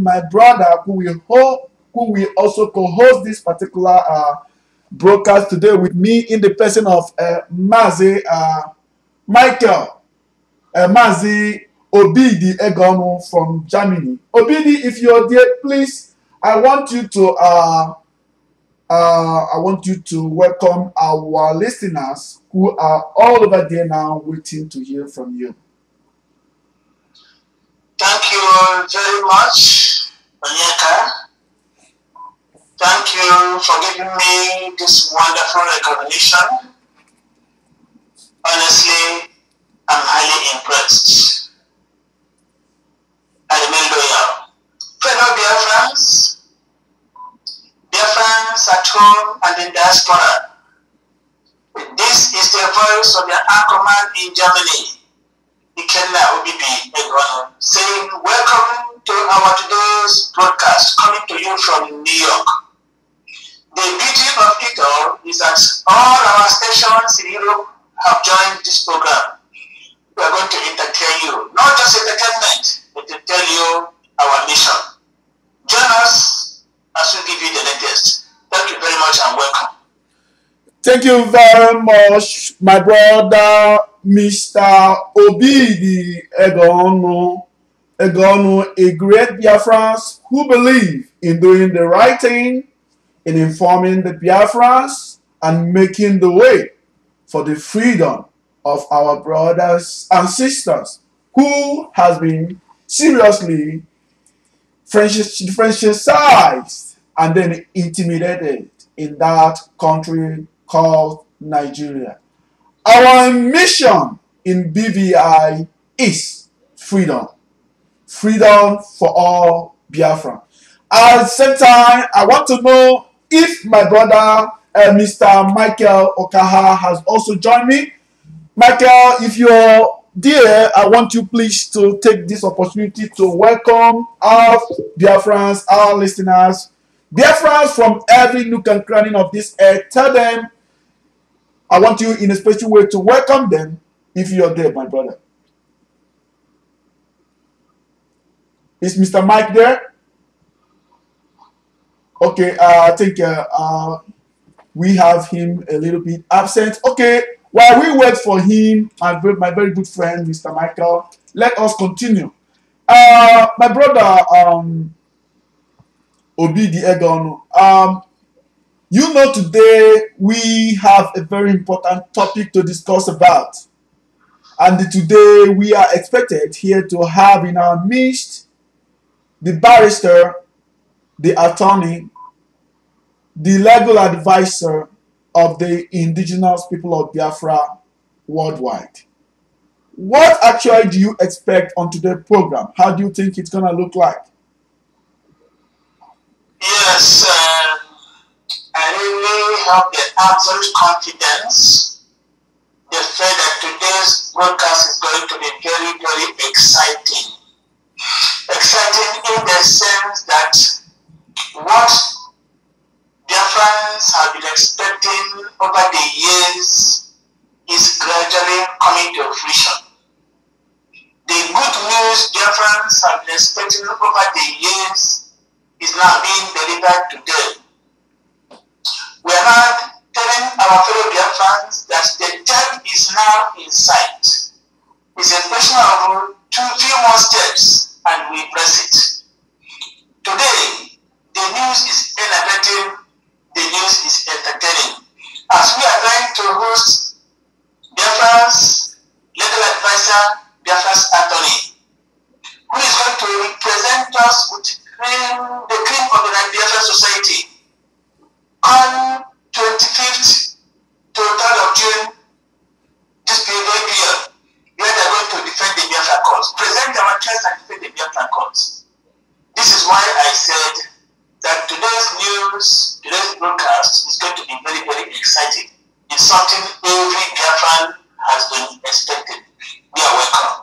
my brother who will also co-host this particular broadcast today with me in the person of Mazi Michael Mazi Obidi Egonu from Germany. Obidi, if you're there, please, I want you to welcome our listeners who are all over there now waiting to hear from you. Thank you very much, Onyeka. Thank you for giving me this wonderful recognition. Honestly, I'm highly impressed. I remain loyal. Fellow Biafrans, Biafrans at home and in diaspora, this is the voice of the anchorman in Germany, Ikenna Obibi Egonu, saying welcome to our today's broadcast coming to you from New York. The beauty of it all is that all our stations in Europe have joined this program. We are going to entertain you, not just entertainment, but to tell you our mission. Join us as we give you the latest. Thank you very much and welcome. Thank you very much, my brother, Mr. Obidi Egonu, a great Biafrans who believe in doing the right thing, in informing the Biafrans, and making the way for the freedom of our brothers and sisters who has been seriously franchised and then intimidated in that country called Nigeria. Our mission in BVI is freedom. Freedom for all Biafran. At the same time, I want to know if my brother, Mr. Michael Okaha, has also joined me. Michael, if you're there, I want you please to take this opportunity to welcome our Biafrans, our listeners, Biafrans from every nook and cranny of this earth. Tell them, I want you in a special way to welcome them if you're there, my brother. Is Mr. Mike there? Okay, I think we have him a little bit absent. Okay, while we wait for him, my very good friend, Mr. Michael, let us continue. My brother, Obidi Egonu, you know today we have a very important topic to discuss about. And today we are expected here to have in our midst the barrister, the attorney, the legal advisor of the indigenous people of Biafra worldwide. What actually do you expect on today's program? How do you think it's going to look like? Yes, I really have the absolute confidence, the fact that today's broadcast is going to be very, very exciting. Exciting in the sense that what Biafrans have been expecting over the years is gradually coming to fruition. The good news Biafrans have been expecting over the years is now being delivered today. We are now telling our fellow Biafrans that the time is now in sight. It's a question of few more steps and we press it. Today, the news is innovative, the news is entertaining. As we are trying to host Biafrans legal advisor, Biafrans attorney, who is going to represent us with the cream of the Biafran society on 25th to 3rd of June this period year, where they are going to defend the Biafran cause, present our case and defend the Biafran cause. This is why I said that today's news, today's broadcast is going to be very, very exciting. It's something every Biafran has been expecting. We are welcome.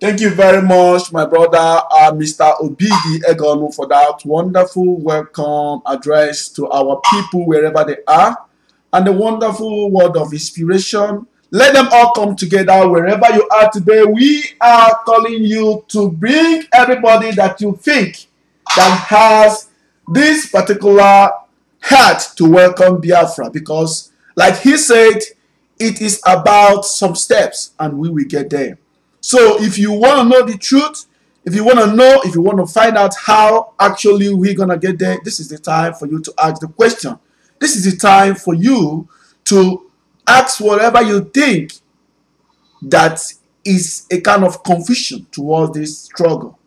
Thank you very much, my brother, Mr. Obidi Egonu, for that wonderful welcome address to our people wherever they are, and the wonderful word of inspiration. Let them all come together wherever you are today. We are calling you to bring everybody that you think that has this particular heart to welcome Biafra, because like he said, it is about some steps and we will get there. So if you want to know the truth, if you want to find out how actually we're going to get there, this is the time for you to ask the question. This is the time for you to ask whatever you think that is a kind of confusion towards this struggle.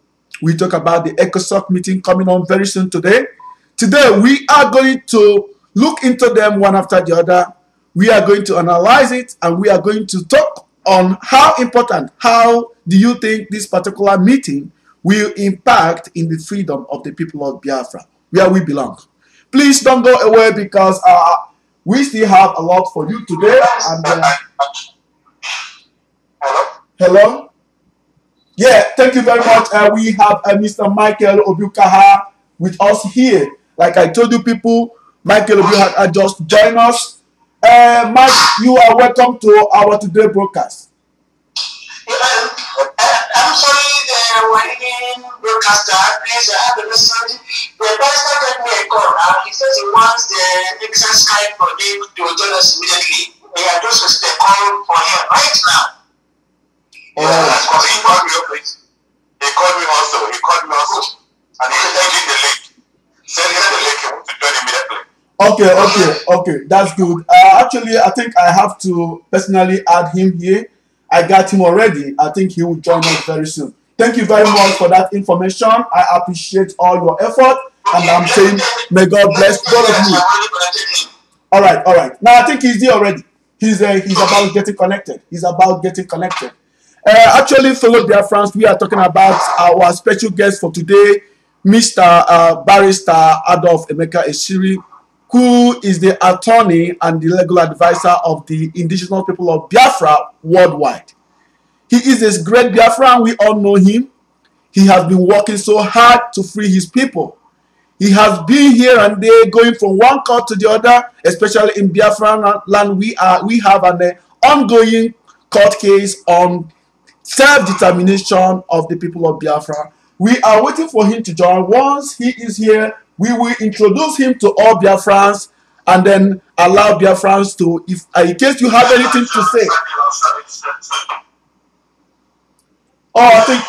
We talk about the Ecosoc meeting coming on very soon today. Today, we are going to look into them one after the other. We are going to analyze it, and we are going to talk on how important, how do you think this particular meeting will impact in the freedom of the people of Biafra, where we belong. Please don't go away, because we still have a lot for you today. And hello? Yeah, thank you very much. We have Mr. Michael Obukaha with us here. Like I told you people, Michael Obukaha just joined us. Mike, you are welcome to our today broadcast. I'm sorry, we're in broadcaster. Please, I have a message. The pastor gave me a call. He says he wants the excess Skype for him to join us immediately. I just received a call for him right now. That's because he called me up. He called me also. And he sent me the link. Send him the link. He wants to join immediately. Okay. That's good. Actually, I think I have to personally add him here. I got him already. I think he will join us very soon. Thank you very much for that information. I appreciate all your effort. And I'm saying, may God bless both of you. All right. Now, I think he's here already. He's about getting connected. Actually, fellow Biafrans, we are talking about our special guest for today, Mr. Barrister Bar Emeka Esiri, who is the attorney and the legal advisor of the indigenous people of Biafra worldwide. He is this great Biafran. We all know him. He has been working so hard to free his people. He has been here and there, going from one court to the other, especially in Biafran land. We have an ongoing court case on self-determination of the people of Biafra. We are waiting for him to join. Once he is here, we will introduce him to all Biafrans and then allow Biafrans to, if in case you have anything to say. Oh, I think.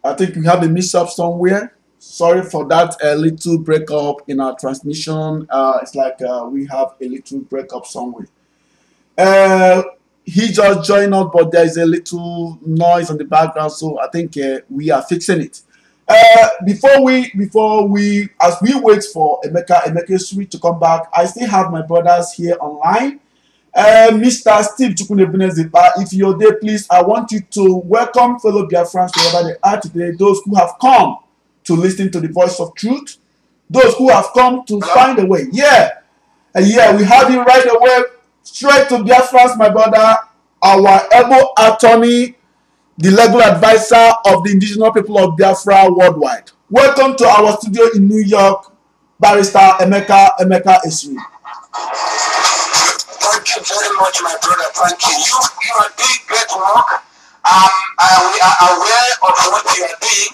I think we have a mix-up somewhere. Sorry for that little breakup in our transmission. It's like we have a little breakup somewhere. He just joined us, but there is a little noise on the background, so I think we are fixing it. Before we, as we wait for Emeka Esiri to come back, I still have my brothers here online. Mr. Steve Chukwunebunezipa, if you're there, please, I want you to welcome fellow Biafrans wherever they are today, those who have come to listen to the voice of truth, those who have come to find a way. Yeah, we have you right away, straight to Biafrans, my brother, our able attorney, the legal advisor of the indigenous people of Biafra worldwide. Welcome to our studio in New York, Barrister Emeka Esiri. Thank you very much, my brother. Thank you. You are doing great work. We are aware of what you are doing.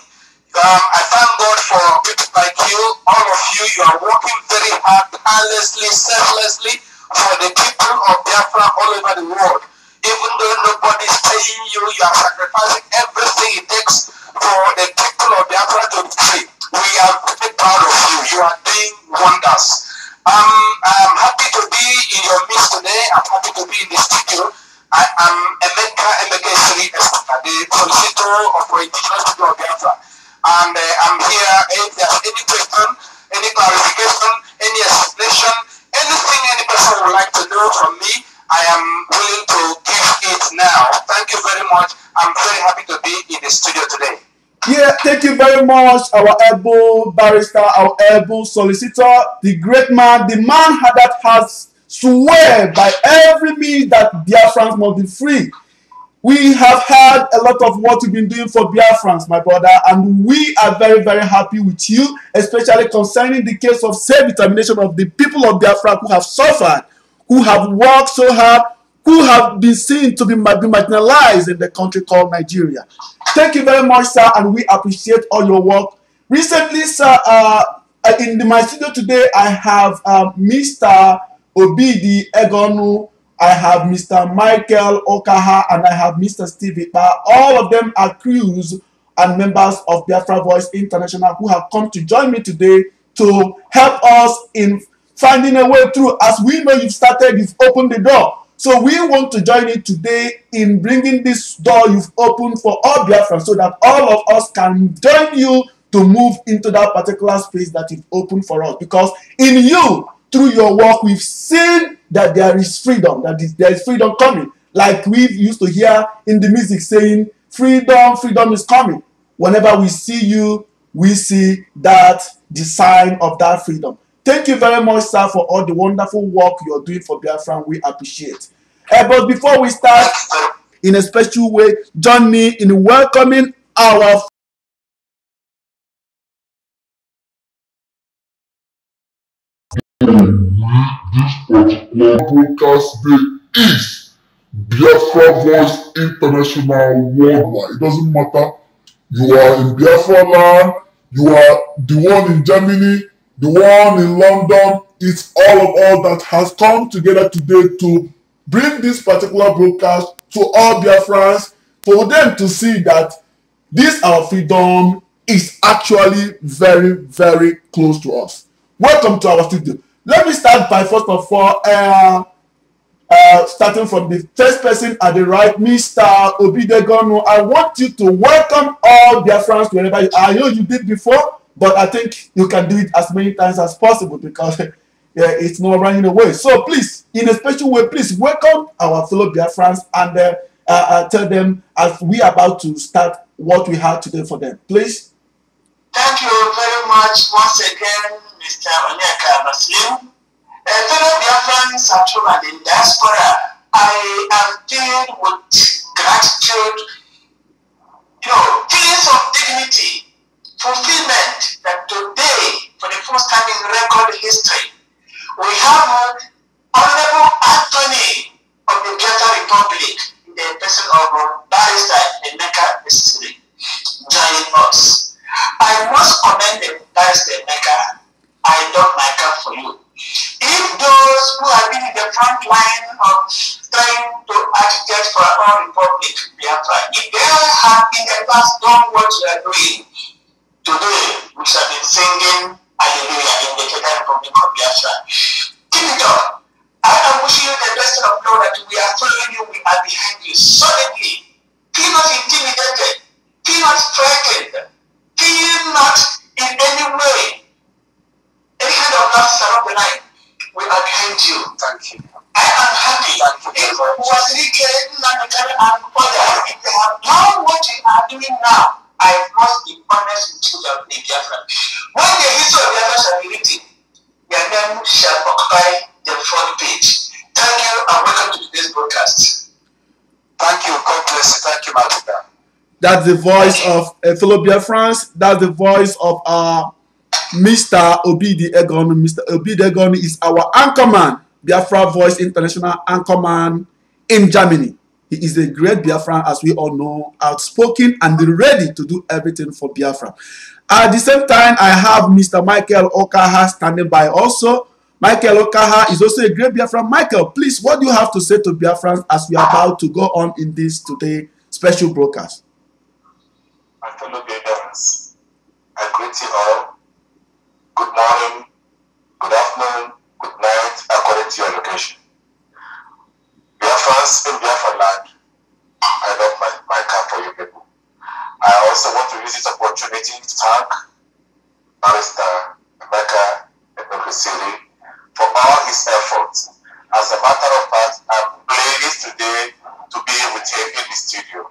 I thank God for people like you, all of you. You are working very hard, tirelessly, selflessly for the people of Biafra all over the world. Even though nobody is paying you, you are sacrificing everything it takes for the people of Biafra to be free. We are very proud of you. You are doing wonders. I'm happy to be in your midst today. I'm happy to be in the studio. I am Emeka Esiri, the solicitor of indigenous people of Biafra. And I'm here if there's any question, any clarification, any explanation, anything any person would like to know from me, I am willing to give it now. Thank you very much. I'm very happy to be in the studio today. Yeah, thank you very much, our able barrister, our able solicitor, the great man, the man that has swear by every means that Biafrans must be free. We have had a lot of what we've been doing for Biafrans, my brother, and we are very, very happy with you, especially concerning the case of self-determination of the people of Biafra who have suffered, who have worked so hard, who have been seen to be marginalized in the country called Nigeria. Thank you very much, sir, and we appreciate all your work. Recently, sir, in my studio today, I have Mr. Obidi Egonu, I have Mr. Michael Okaha, and I have Mr. Steve Ipa. All of them are crews and members of Biafra Voice International who have come to join me today to help us in finding a way through. As we know you've started, you've opened the door. So we want to join you today in bringing this door you've opened for all Biafrans so that all of us can join you to move into that particular space that you've opened for us. Because in you, through your work, we've seen that there is freedom, that there is freedom coming. Like we used to hear in the music saying, freedom, freedom is coming. Whenever we see you, we see that the sign of that freedom. Thank you very much, sir, for all the wonderful work you're doing for Biafran. We appreciate. But before we start, in a special way, join me in welcoming our this particular broadcast day is Biafra Voice International Worldwide. It doesn't matter. You are in Biafra land, you are the one in Germany, the one in London. It's all that has come together today to bring this particular broadcast to all Biafrans, for them to see that this our freedom is actually very, very close to us. Welcome to our studio. Let me start by first of all starting from the first person at the right, Mr. Obidegonu. I want you to welcome all Biafrans wherever you are. I know you did before, but I think you can do it as many times as possible because it's not running away. So please, in a special way, please welcome our fellow Biafrans and tell them as we are about to start what we have today for them. Please. Thank you very much once again, Mr. Onyeka Esiri. Fellow Biafrans at home and in diaspora, I am filled with gratitude, feelings of dignity, fulfillment that today, for the first time in record history, we have Honorable Anthony of the Biafra Republic in the person of Bar Emeka Esiri joining us. I must commend Bar Emeka. I don't my cap for you. If those who have been in the front line of trying to advocate for our republic, Biafra, if they have in the past done what you are doing, today we shall be singing Hallelujah in the Federal Republic of Biafra. Keep it up. I am wishing you the best of know that we are following you, we are behind you solidly. Feel not intimidated, feel not frightened, feel not in any way any kind of losses along the line. We are behind you. Thank you. I am happy. If Wazirike, Nanakari, and others, if they have done what you are doing now, I must be honest with you, the Biafran. When the history of Biafra shall be written, your name shall occupy the front page. Thank you and welcome to today's broadcast. Thank you. God bless you. Thank you, my brother. That's the voice of fellow Biafrans. That's the voice of Mr. Obidi Egonu. Mr. Obidi Egonu is our anchorman, Biafra Voice International anchorman in Germany. He is a great Biafran, as we all know, outspoken and ready to do everything for Biafra. At the same time, I have Mr. Michael Okaha standing by also. Michael Okaha is also a great Biafran. Michael, please, what do you have to say to Biafrans as we are about to go on in this today special broadcast? My fellow Biafrans, I greet you all. Good morning, good afternoon, good night, according to your location. Biafrans in Biafra land, I love my camp for you people. I also want to use this opportunity to thank Barrister Emeka Esiri for all his efforts. As a matter of fact, I'm pleased today to be with him in the studio.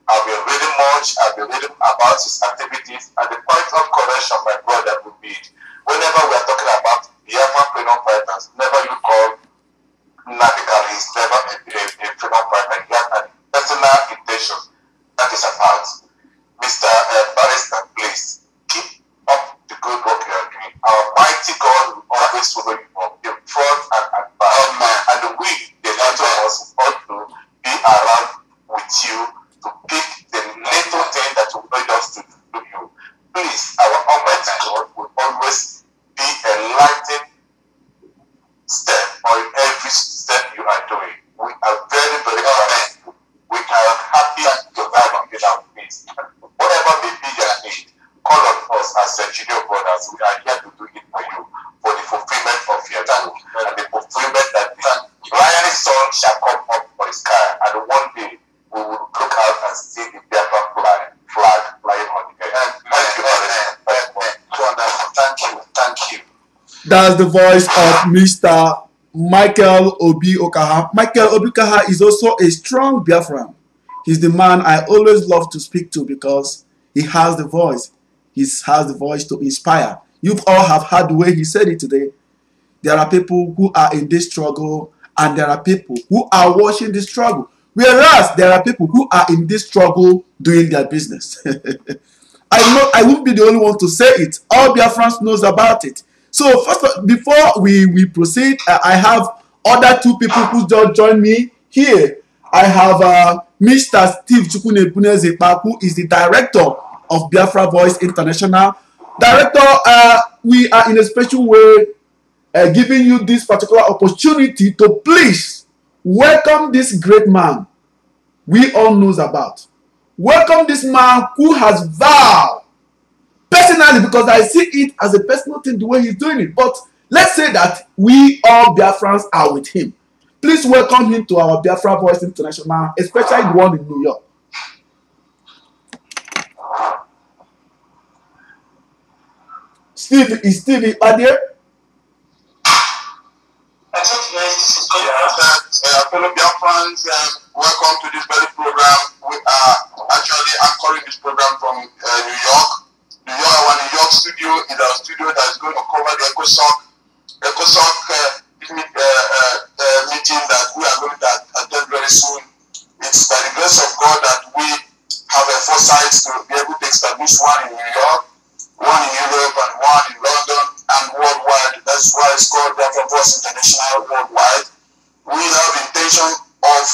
I've been reading much, I've been reading about his activities, and the point of correction my brother would be, whenever we are talking about Biafran freedom fighters, never you call Nabikal, he's never a freedom fighter. He has a personal That's the voice of Mr. Michael Obi Okaha. Michael Obi Okaha is also a strong Biafran. He's the man I always love to speak to because he has the voice. He has the voice to inspire. You all have heard the way he said it today. There are people who are in this struggle and there are people who are watching this struggle. Whereas there are people who are in this struggle doing their business. I won't be the only one to say it. All Biafrans knows about it. So first, before we proceed, I have other two people who just joined me here. I have Mr. Steve Chukwunebunezekpa, who is the director of Biafra Voice International. Director, we are in a special way giving you this particular opportunity to please welcome this great man we all knows about. Welcome this man who has vowed personally, because I see it as a personal thing the way he's doing it. But let's say that we all Biafrans are with him. Please welcome him to our Biafra Voice International, especially the one in New York. Steve, is Steve there? Fellow Biafrans, welcome to this very program. We are actually anchoring this program from New York. Our New York studio is our studio that is going to cover the Ecosoc meeting that we are going to attend very soon. It's by the grace of God that we have a foresight to be able to establish one in New York, one in Europe, and one in London, and worldwide. That's why it's called Biafra Voice International worldwide. We have the intention of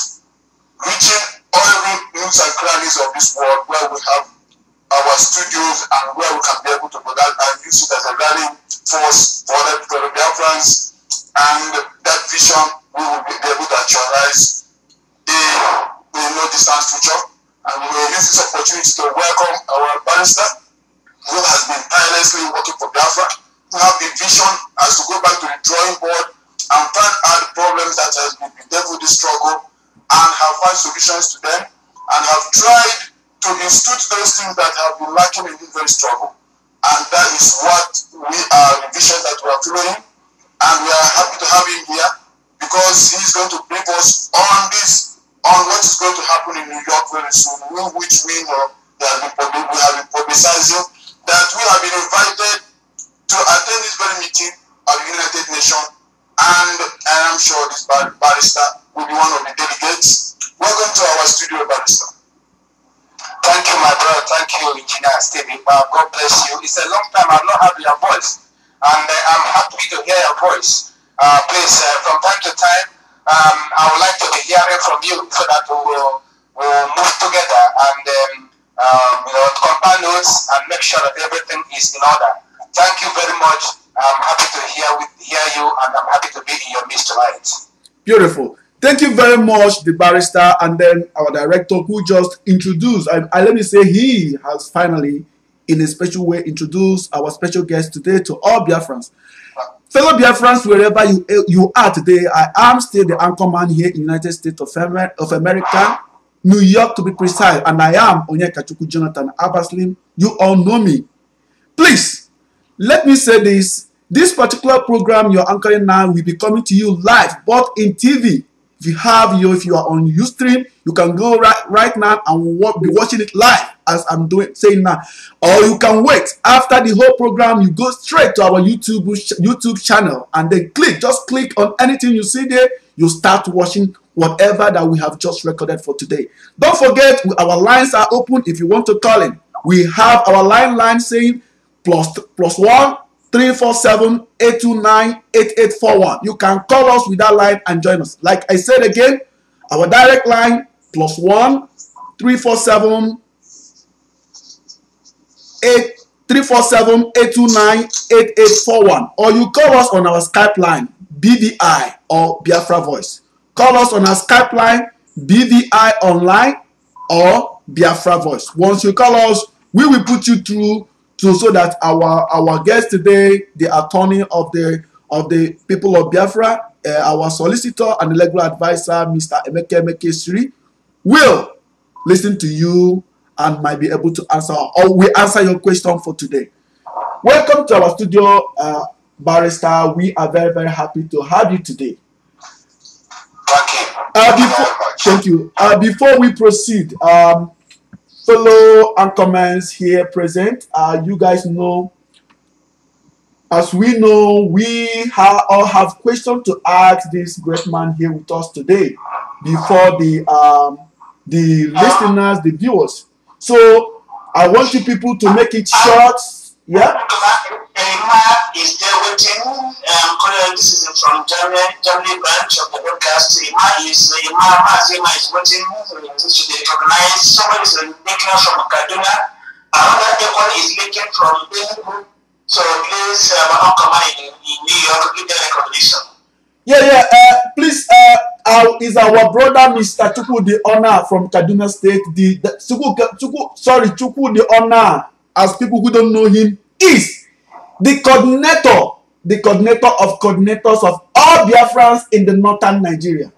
reaching all the nooks and crannies of this world where we have our studios and where we can be able to put that and use it as a rallying force for the Biafrans, and that vision we will be able to actualize in no distant future. And we will use this opportunity to welcome our barrister who has been tirelessly working for Biafra, who have the vision as to go back to the drawing board and find out the problems that has been bedeviled this struggle and have found solutions to them and have tried to institute those things that have been lacking in this very struggle. And that is what we are, the vision that we are following. And we are happy to have him here because he's going to brief us on what is going to happen in New York very soon, which we know that we have been publicizing, that we have been invited to attend this very meeting of the United Nations. And I'm sure this barrister will be one of the delegates. Welcome to our studio, barrister. Thank you, my brother. Thank you, Engineer Stevie. God bless you. It's a long time I've not heard your voice, and I'm happy to hear your voice. Please, from time to time, I would like to be hearing from you so that we will move together and compare notes and make sure that everything is in order. Thank you very much. I'm happy to hear you, and I'm happy to be in your midst tonight. Beautiful. Thank you very much, the barrister, and then our director who just introduced. Let me say he has finally, in a special way, introduced our special guest today to all Biafrans. Fellow Biafrans, wherever you are today, I am still the anchorman here in the United States of America, New York to be precise, and I am Onyeka Jonathan Abaslim. You all know me. Please, let me say this. This particular program you're anchoring now will be coming to you live, both in TV. If you are on Ustream, you can go right now and be watching it live as I'm saying now. Or you can wait after the whole program. You go straight to our YouTube channel and then just click on anything you see there. You start watching whatever that we have just recorded for today. Don't forget, our lines are open if you want to call in. We have our line saying +1 347 829 8841. You can call us with that line and join us. Like I said again, our direct line +1 347 829 8841. Or you call us on our Skype line, BVI or Biafra Voice. Call us on our Skype line, BVI Online or Biafra Voice. Once you call us, we will put you through so that our guest today, the attorney of the people of Biafra, our solicitor and legal advisor, Mr. Emeka Esiri, will listen to you and might be able to answer or we answer your question for today. Welcome to our studio, Barrister, we are very, very happy to have you today. Thank you. Thank you very much. Thank you. Before we proceed, fellow anchormen here present, you guys know, as we know, we all have questions to ask this great man here with us today before the listeners, the viewers. So I want you people to make it short. Yeah. Is there waiting? This is from Germany branch of the broadcast. Ima is waiting. Should they recognize? Somebody is linking from Kaduna. Another one is linking from Benin. So please, in New York, give them recognition. Yeah. Please, is our brother Mr. Chukwu the honor from Kaduna State? Chukwu the honor, as people who don't know him, is the coordinator of coordinators of all Biafrans in the northern Nigeria.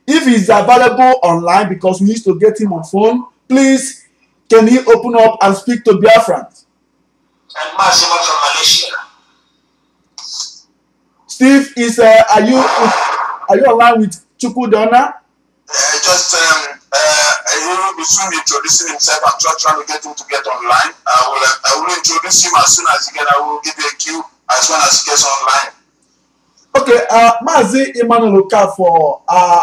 If he's available online, because we used to get him on phone, please, can he open up and speak to Biafrans? And Massimo from Malaysia. Steve, are you online with Chukwu the honor? He will be soon introducing himself. I'm just trying to get him to get online. I will introduce him as soon as he gets. I will give you a cue as soon as he gets online. Okay, Mazi Emmanuel Okafor,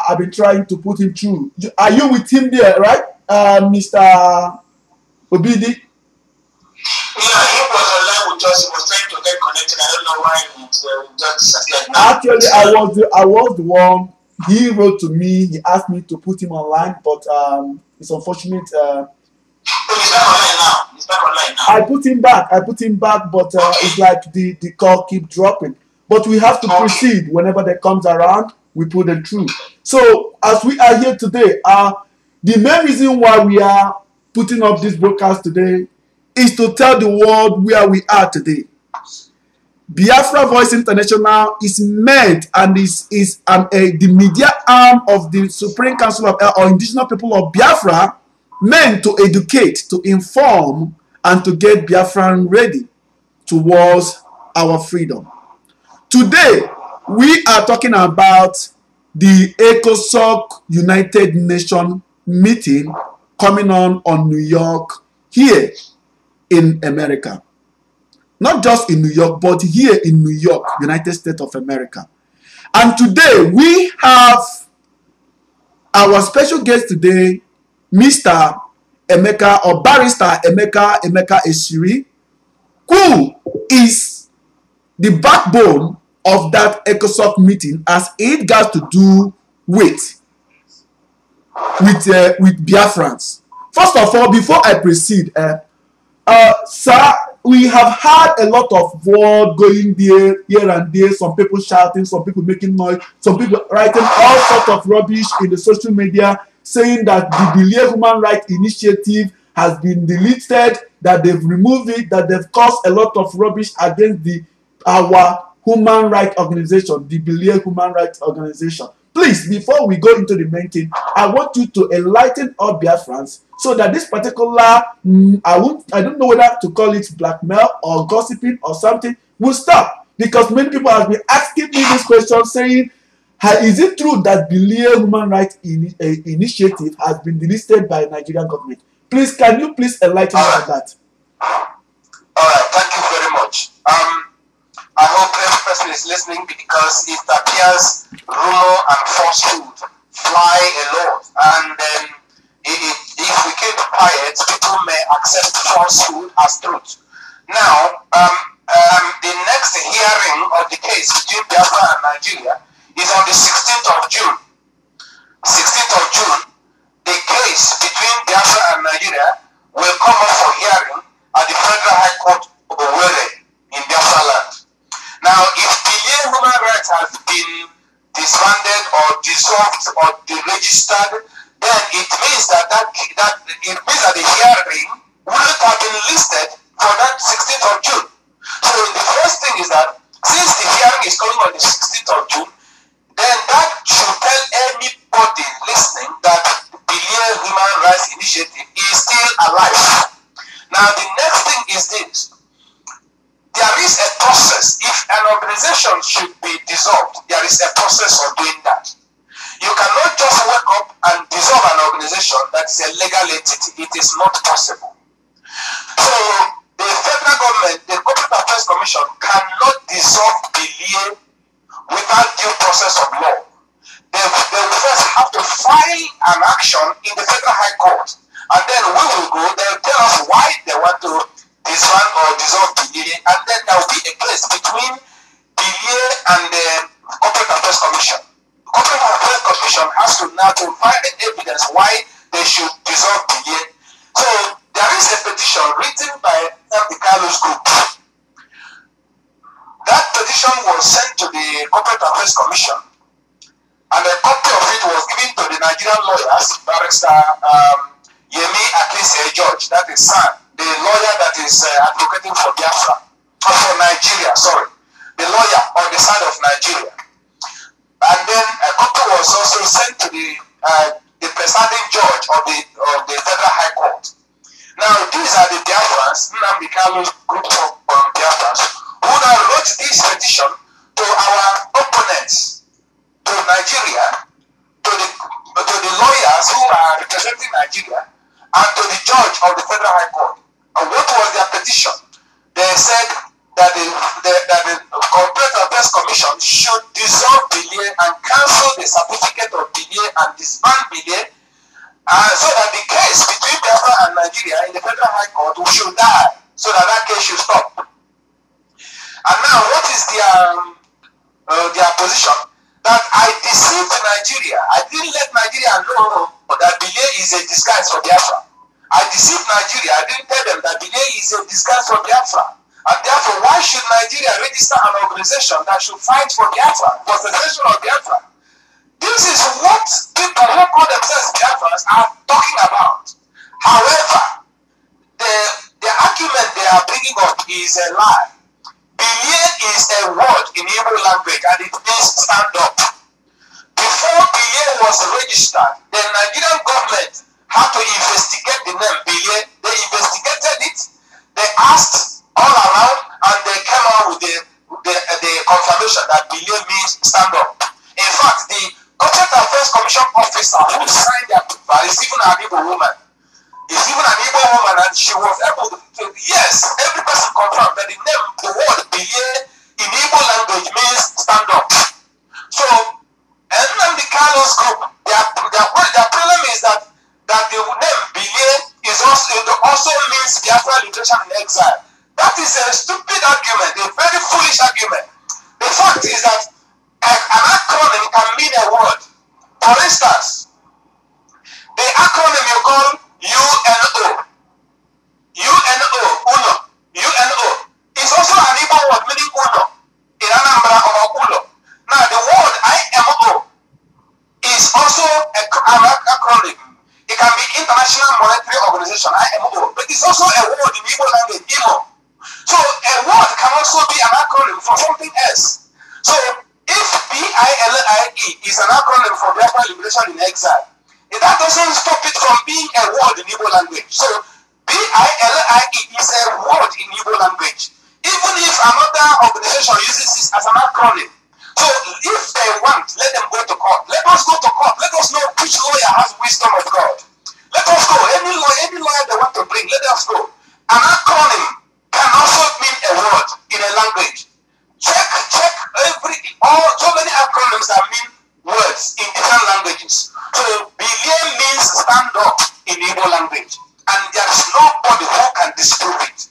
I've been trying to put him through. Are you with him there, right, Mr. Obidi? Yeah, he was online with us. He was trying to get connected. I don't know why he just disappeared now. Actually, I was the one. He wrote to me. He asked me to put him online, but it's unfortunate. He's back online now. He's back online now. I put him back, but it's like the call keep dropping. But we have to proceed. Whenever they comes around, we put them through. So as we are here today, the main reason why we are putting up this broadcast today is to tell the world where we are today. Biafra Voice International is meant and is the media arm of the Supreme Council of or Indigenous People of Biafra, meant to educate, to inform, and to get Biafran ready towards our freedom. Today, we are talking about the Ecosoc United Nations meeting coming on New York, here in America. Not just in New York, but here in New York, United States of America. And today, we have our special guest today, Mr. Emeka, or Barrister Emeka Esiri, who is the backbone of that Ecosoc meeting, as it got to do with Biafrans. First of all, before I proceed, sir, we have had a lot of word going there, here and there, some people shouting, some people making noise, some people writing all sorts of rubbish in the social media, saying that the Bilia Human Rights Initiative has been deleted, that they've removed it, that they've caused a lot of rubbish against our human rights organization, the Bilia Human Rights Organization. Please, before we go into the main thing, I want you to enlighten all Biafrans so that this particular, I don't know whether to call it blackmail or gossiping or something, will stop. Because many people have been asking me this question, saying, is it true that Bilia Human Rights Initiative has been delisted by the Nigerian government? Please, can you please enlighten us on that? All right, thank you very much. I hope every person is listening, because it appears rumor and falsehood fly a lot, and if we keep quiet, people may accept falsehood as truth. Now, the next hearing of the case between Biafra and Nigeria is on the 16th of June. 16th of June, the case between Biafra and Nigeria will come up for hearing at the Federal High Court of Owerri in Biafra land. Now, if Bilia Human Rights has been disbanded or dissolved or deregistered, then it means that the hearing wouldn't have been listed for that 16th of June. So the first thing is that since the hearing is coming on the 16th of June, then that should tell anybody listening that the Bilia Human Rights Initiative is still alive. Now, the next thing is this. There is a process. If an organization organization that is a legal entity. It is not possible. So the federal government, the Corporate Affairs Commission, cannot dissolve Bilie without due process of law. They will first have to file an action in the Federal High Court, and then we will go. They will tell us why they want to disband or dissolve Bilie, and then there will be a case between Bilie and the Corporate Affairs Commission. The Corporate Affairs Commission has to now provide evidence why they should dissolve Bilie. So there is a petition written by Carlos Group. That petition was sent to the Corporate Affairs Commission, and a copy of it was given to the Nigerian lawyers, Barrister Yemi Akese George, that is son, the lawyer that is advocating for Biafra, for Nigeria, sorry, the lawyer on the side of Nigeria. And then a copy was also sent to the presiding judge of the Federal High Court. Now, these are the Biafrans, Nnamdi Kalu's group of Biafrans, who now wrote this petition to our opponents, to Nigeria, to the lawyers who are representing Nigeria, and to the judge of the Federal High Court. And what was their petition? They said that the Corporate Affairs Commission should dissolve Bilie and cancel the certificate of Bilie and disband Bilie, so that the case between Biafra and Nigeria in the Federal High Court should die, so that case should stop. And now, what is their position? That I deceived Nigeria. I didn't let Nigeria know that Bilie is a disguise for Biafra. I deceived Nigeria. I didn't tell them that Bilie is a disguise for Biafra. And therefore, why should Nigeria register an organization that should fight for Biafra, for the cessation of Biafra? This is what people who call themselves Biafrans are talking about. However, the argument they are bringing up is a lie. Bilie is a word in Igbo language, and it means stand up. Before Bilie was registered, the Nigerian government had to investigate the name Bilie. They investigated it, they asked all around, and they came out with the confirmation that Bilie means stand up. In fact, the Corporate Affairs Commission officer who signed that paper is even an Igbo woman. Is even an Igbo woman, and she was able to, yes, every person confirmed that the word Bilie in Igbo language means stand up. So, Nnamdi Kalu's group, their problem is that the name Bilie also means Biafra liberation in exile. That is a stupid argument, a very foolish argument. The fact is that an acronym can mean a word. For instance, the acronym you call UNO, UNO, UNO, is also an Igbo word meaning Uno, in Anambra or Uno. Now the word IMO is also an acronym. It can be International Monetary Organization, IMO, but it's also a word in Igbo language, IMO. So a word can also be an acronym for something else. So if BILIE is an acronym for Biafra Liberation in Exile, that doesn't stop it from being a word in Igbo language. So BILIE is a word in Igbo language. Even if another organization uses this as an acronym. So if they want, let them go to court. Let us go to court. Let us know which lawyer has wisdom of God. Let us go. Any lawyer they want to bring, let us go. An acronym can also mean a word in a language. Check so many acronyms that mean words in different languages. So Bilie means stand up in Igbo language, and there is nobody who can disprove it.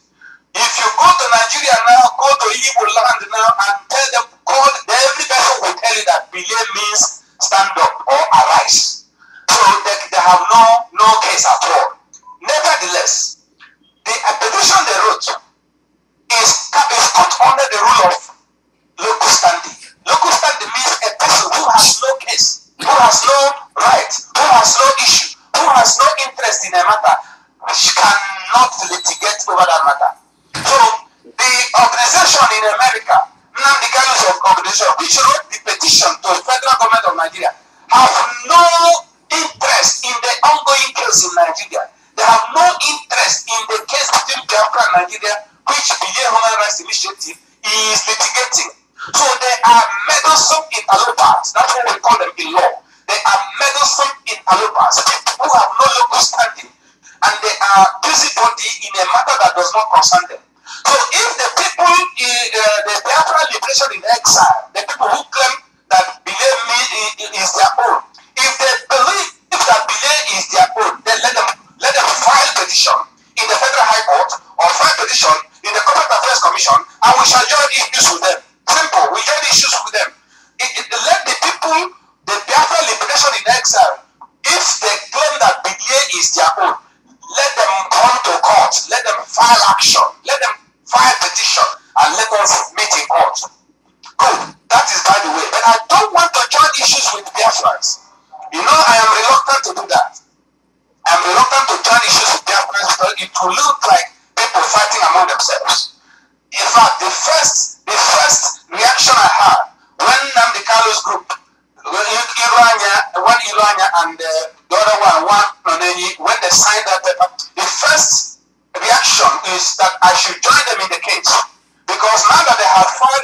If you go to Nigeria now, go to Igbo land now, and tell them, every person will tell you that Bilie means stand up or arise. So they have no case at all. Nevertheless, the petition they wrote is put under the rule of local standing. Local standing means a person who has no case, who has no right, who has no issue, who has no interest in a matter, which cannot litigate over that matter. So the organization in America, Nnamdi Kalu's organization, which wrote the petition to the federal government of Nigeria, have no interest in the ongoing case in Nigeria. They have no interest in the case between Biafra and Nigeria, which the Human Rights Initiative is litigating. So they are meddlesome interlopers. That's what we call them in law. They are meddlesome interlopers, people who have no local standing and they are busybody in a matter that does not concern them. So if the people, the Biafran liberation in exile, the people who claim that believe me is their own, if they believe that believe is their own, then let them file petition in the Federal High Court or file petition in the Corporate Affairs Commission, and we shall join issues with them. Simple, we join issues with them. Let the people, the Biafran liberation in exile, if they claim that believe is their own, let them come to court, let them file action, let them file petition, and let us meet in court. Good, that is by the way. But I don't want to join issues with Biafrans. You know, I am reluctant to do that. I am reluctant to join issues with Biafrans because it will look like people fighting among themselves. In fact, the first reaction I had when Nnamdi Kalu's group, one Iruanya and the other one Nonenyi, when they signed that paper, the first reaction is that I should join them in the case, because now that they have filed,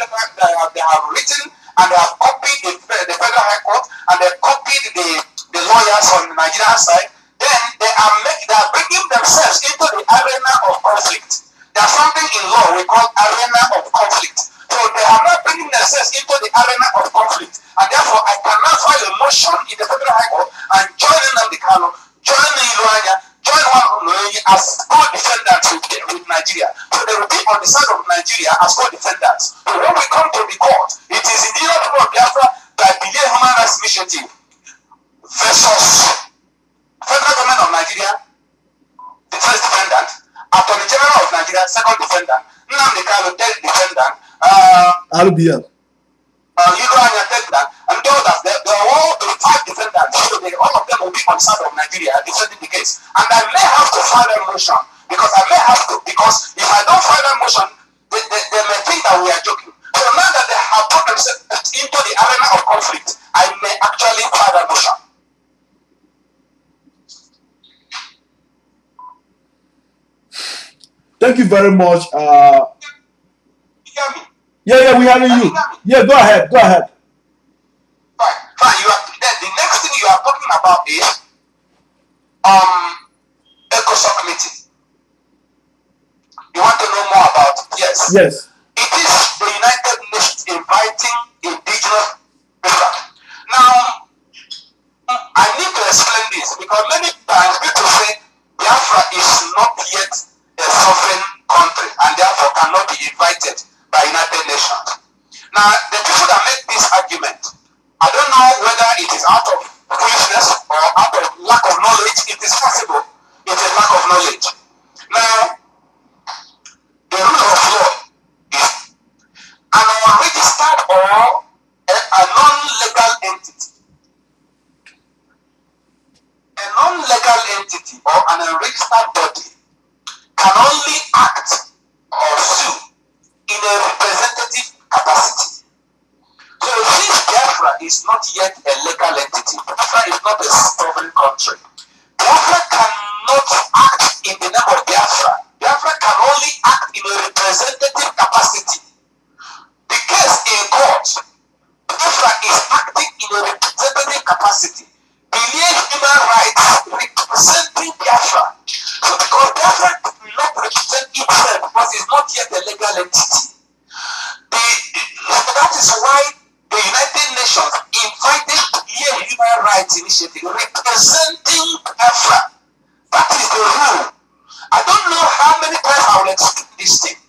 they have written and they have copied the Federal High Court and they have copied the lawyers on the Nigerian side, then they are bringing themselves into the arena of conflict. There's something in law we call arena of conflict. So they are not bringing themselves into the arena of conflict, and therefore I cannot file a motion in the Federal High Court and joining Nnamdi Kanu, joining Iruanya, join one Nonenyi as co-defendants with Nigeria. So they will be on the side of Nigeria as co-defendants. So when we come to the court, it is in the United of Biafra that the Human Rights Initiative versus Federal Government of Nigeria, the first defendant, Attorney General of Nigeria, second defendant, Nnamdi Kanu, third defendant, RBL. Iruanya, third defendant, and others. They are all the five defendants. So all of them will be on the side of Nigeria defending the case. And I may have to file a motion because if I don't file a motion, they may think that we are joking. So now that they have put themselves into the arena of conflict, I may actually file a motion. Thank you very much. You hear me? Yeah, we hearing you. Yeah, go ahead. Fine. The next thing you are talking about is Ecosoc meeting. You want to know more about it? Yes. Yes. It is the United Nations inviting indigenous people. Now, I need to explain this because many times people say Biafra is not yet a sovereign country and therefore cannot be invited by United Nations. Now, the people that make this argument, I don't know whether it is out of foolishness or out of lack of knowledge. It is possible it is lack of knowledge. Now, the rule of law is an unregistered or a non-legal entity. A non-legal entity or an unregistered body can only act or sue in a representative capacity. So since Biafra is not yet a legal entity, Biafra is not a sovereign country, Biafra cannot act in the name of Biafra. Biafra can only act in a representative capacity. The case in court, Biafra is acting in a representative capacity. Believe human rights representing Biafra. So because Biafra will not represent itself because it's not yet a legal entity. That is why the United Nations invited the Human Rights Initiative representing Biafra. That is the rule. I don't know how many times I will explain this thing.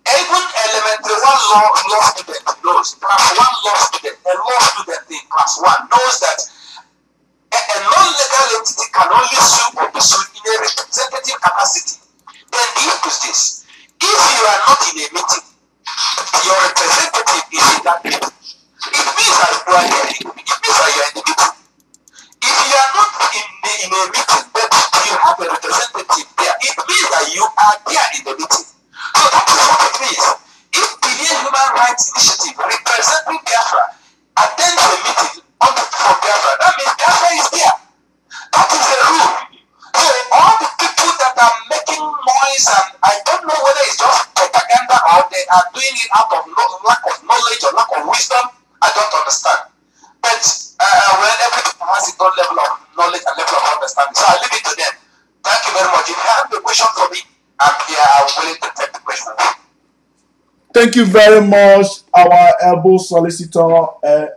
Even elementary law student knows, class 1 law student, a law student in class 1 knows that a non-legal entity can only sue or be sued in a representative capacity. Then the issue is this: if you are not in a meeting, your representative is in that meeting. It means that you are in the meeting. If you are not in a meeting, but you have a representative there, it means that you are there in the meeting. So that is what it means. If the Human Rights Initiative representing Biafra attends a meeting for Biafra, that means Biafra is there. That is the rule. So all the people that are making noise, and I don't know whether it's just propaganda or they are doing it out of lack of knowledge or lack of wisdom, I don't understand. But when everyone has its own level of knowledge and level of understanding. So I leave it to them. Thank you very much. If you have a question for me, I'm here. I'm willing to take the question. Thank you very much, our elbow solicitor,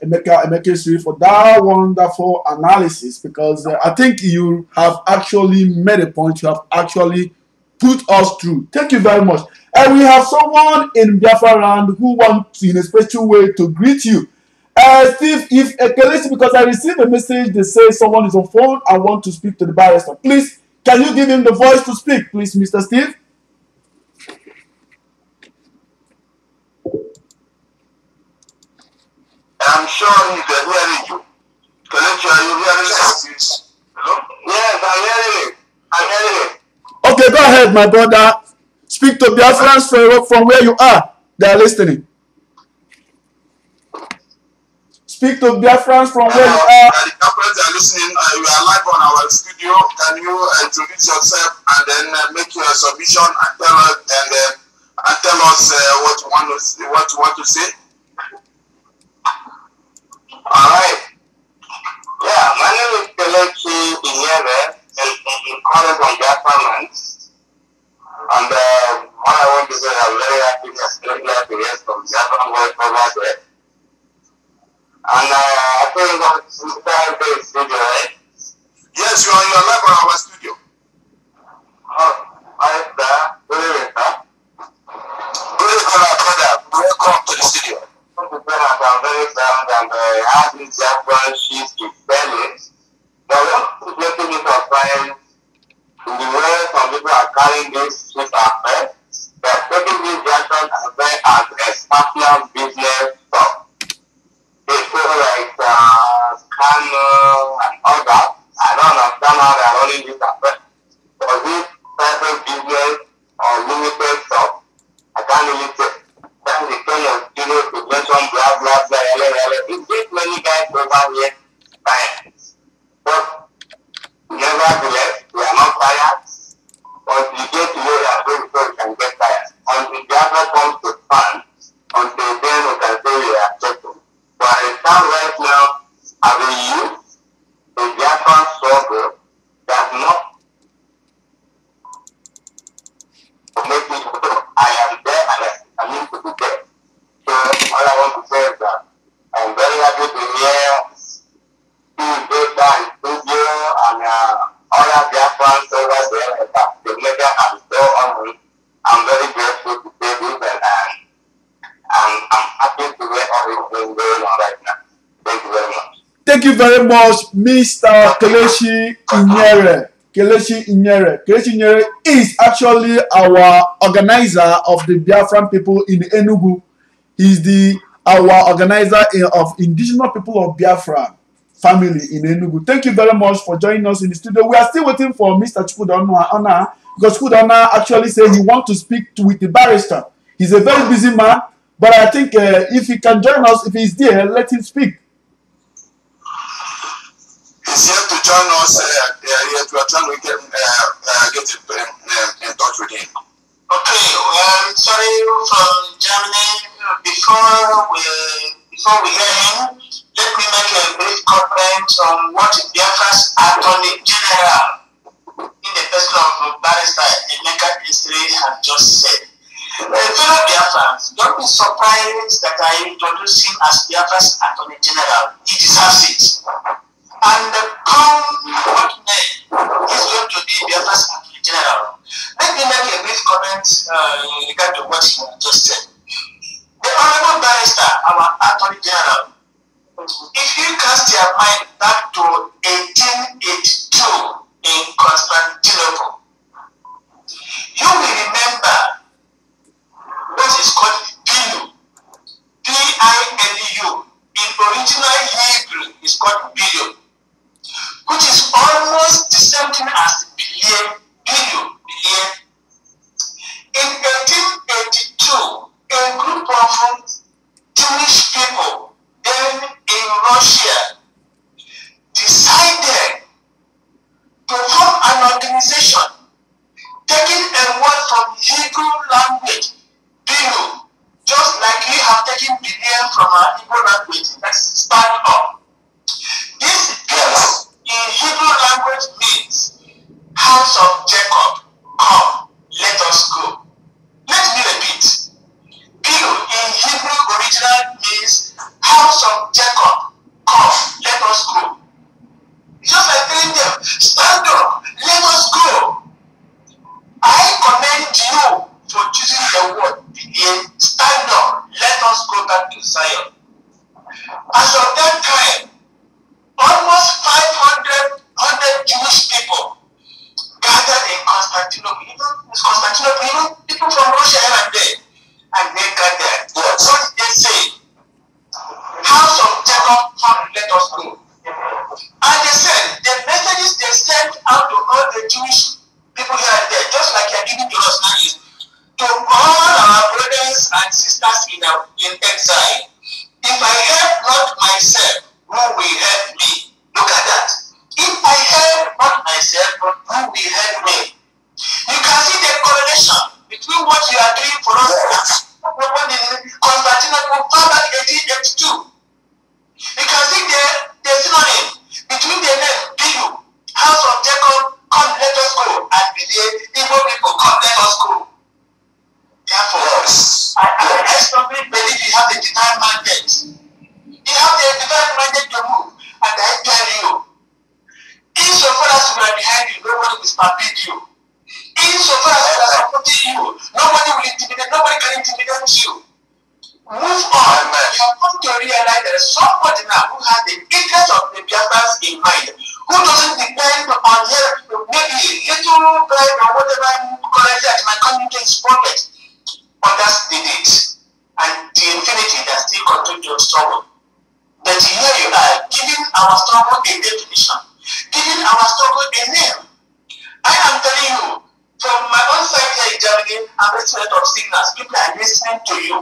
Emeka Esiri, for that wonderful analysis, because I think you have actually made a point. You have actually put us through. Thank you very much. And we have someone in Biafran who wants, in a special way, to greet you. Steve, if Kelechi, because I received a message, they say someone is on phone and want to speak to the barrister. Please, can you give him the voice to speak, please, Mr. Steve? I'm sure he's hearing you. Kelechi, are you hearing us? Hello? Yes, I'm hearing it. I'm hearing it. Okay, go ahead, my brother. Speak to Biafrans from where you are. They are listening. Speak to Biafrans from where you are. The Biafrans are listening. You are live on our studio. Can you introduce yourself and then make your submission and tell us what you want to say? All right. Yeah, my name is Kelechi Inyere, and I'm calling from Biafrans. And what I want to say, I'm very happy to hear from Biafran voice over there. And I think that's the studio, right? Yes, you are live on our studio. Oh, hi, sir. Good evening, sir. Good evening, my brother. Welcome to the studio. I'm very proud and I have this Biafran sheet to spell it. But what is making me surprised in the way some people are carrying this sheet after, they are taking this Biafran as a partner business stuff. They feel like scandal and all that. I don't understand how they are running this affair. For this private business or limited stuff, I can't really say. Then the kind of students to mention blah blah blah. It takes many guys over here time. But nevertheless, we are not tired. Until you get to where you are going, so you can get tired. Until the other comes to stand, until then we can say we are accepting. But I stand right now as a youth, a Biafran struggle does not make me go. I am there and I need to be there. So all I want to say is that I'm very happy to hear Steve Data in studio and other Biafrans over there that the media and so on. I'm very grateful to say this and I'm happy to hear everything going on right now. Thank you very much. Thank you very much, Mr. Kelechi Inyere. Kelechi Inyere is actually our organizer of the Biafran people in Enugu. He's our organizer of indigenous people of Biafra family in Enugu. Thank you very much for joining us in the studio. We are still waiting for Mr. Chukwudonna, because Chukwudonna actually said he wants to speak with the barrister. He's a very busy man, but I think if he can join us, if he's there, let him speak. He's here to join us. We are trying to get in touch with him. Okay, well, sorry from Germany. Before we hear him, let me make a brief comment on what Biafra's Attorney General in the person of Barrister Emeka Esiri has just said. Fellow Biafrans, don't be surprised that I introduce him as Biafra's Attorney General. He deserves it. And come what may, he's going to be Biafra's Attorney General. Let me make a brief comment in regard to what he just said. The Honorable Barrister, our Attorney General, if you cast your mind back to 1882 in Constantinople, you will remember what is called Bilu. B-I-L-U. In original Hebrew, is called Bilu, which is almost the same thing as billion. In 1882, a group of Jewish people then in Russia decided to form an organization taking a word from Hebrew language, Bilu, just like we have taken billion from our Hebrew language, that's stand up. This Bilu in Hebrew language means House of Jacob, come, let us go. Let me repeat. Bilu in Hebrew original means House of Jacob, come, let us go. Just like telling them, stand up, let us go. I commend you for choosing the word, stand up, let us go back to Zion. As of that time, almost 500 Jewish people gathered in Constantinople, even people from Russia and there, and they gathered. What did they say? House of Jacob, come, let us go. And they said, the messages they sent out to all the Jewish people here and there, just like you are giving to us now, is to all our brothers and sisters in exile. If I help not myself, who will help me? Look at that. If I help not myself, who will help me? You can see the correlation between what you are doing for us in Constantinople far back 1882. You can see the synonym between the name Bilu, House of Jacob, come let us go, and the Igbo people, come let us go. Therefore, I strongly believe you have the divine mandate. You have the divine mandate to move, and I tell you, insofar as we are behind you, nobody will stampede you. Insofar as we are supporting you, nobody will intimidate, nobody can intimidate you. Move on. You have come to realize there is somebody now who has the interest of the Biafrans in mind, who doesn't depend on maybe little bribe or whatever currency that might come into his pocket. Others did it, and to infinity they still continue to struggle. But here you are, giving our struggle a definition, giving our struggle a name. I am telling you, from my own side here in Germany, I'm receiving a lot of signals. People are listening to you.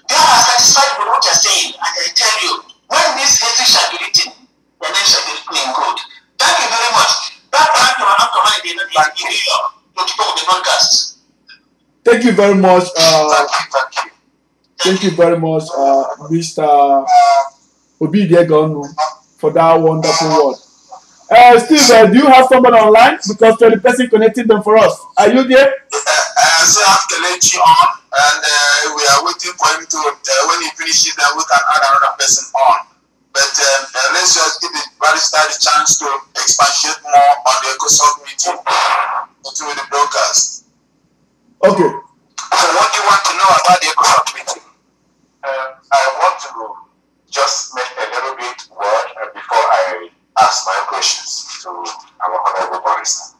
They are satisfied with what you're saying, and I tell you, when this history shall be written, the name shall be written in good. Thank you very much. That time you are not coming in New York to talk the broadcast. Thank you very much. Thank you very much, Mr. Obidiegonu, for that wonderful word. Steve, do you have somebody online? Because you're the person connecting them for us. Are you there? I still have Kelechi on, and we are waiting for him to, when he finishes, then we can add another person on. But let's just give the barrister the chance to expatiate more on the Ecosoc meeting with the brokers. Okay. So what do you want to know about the Ecosoc meeting? I want to just make a little bit word before I ask my questions to our honorable barrister.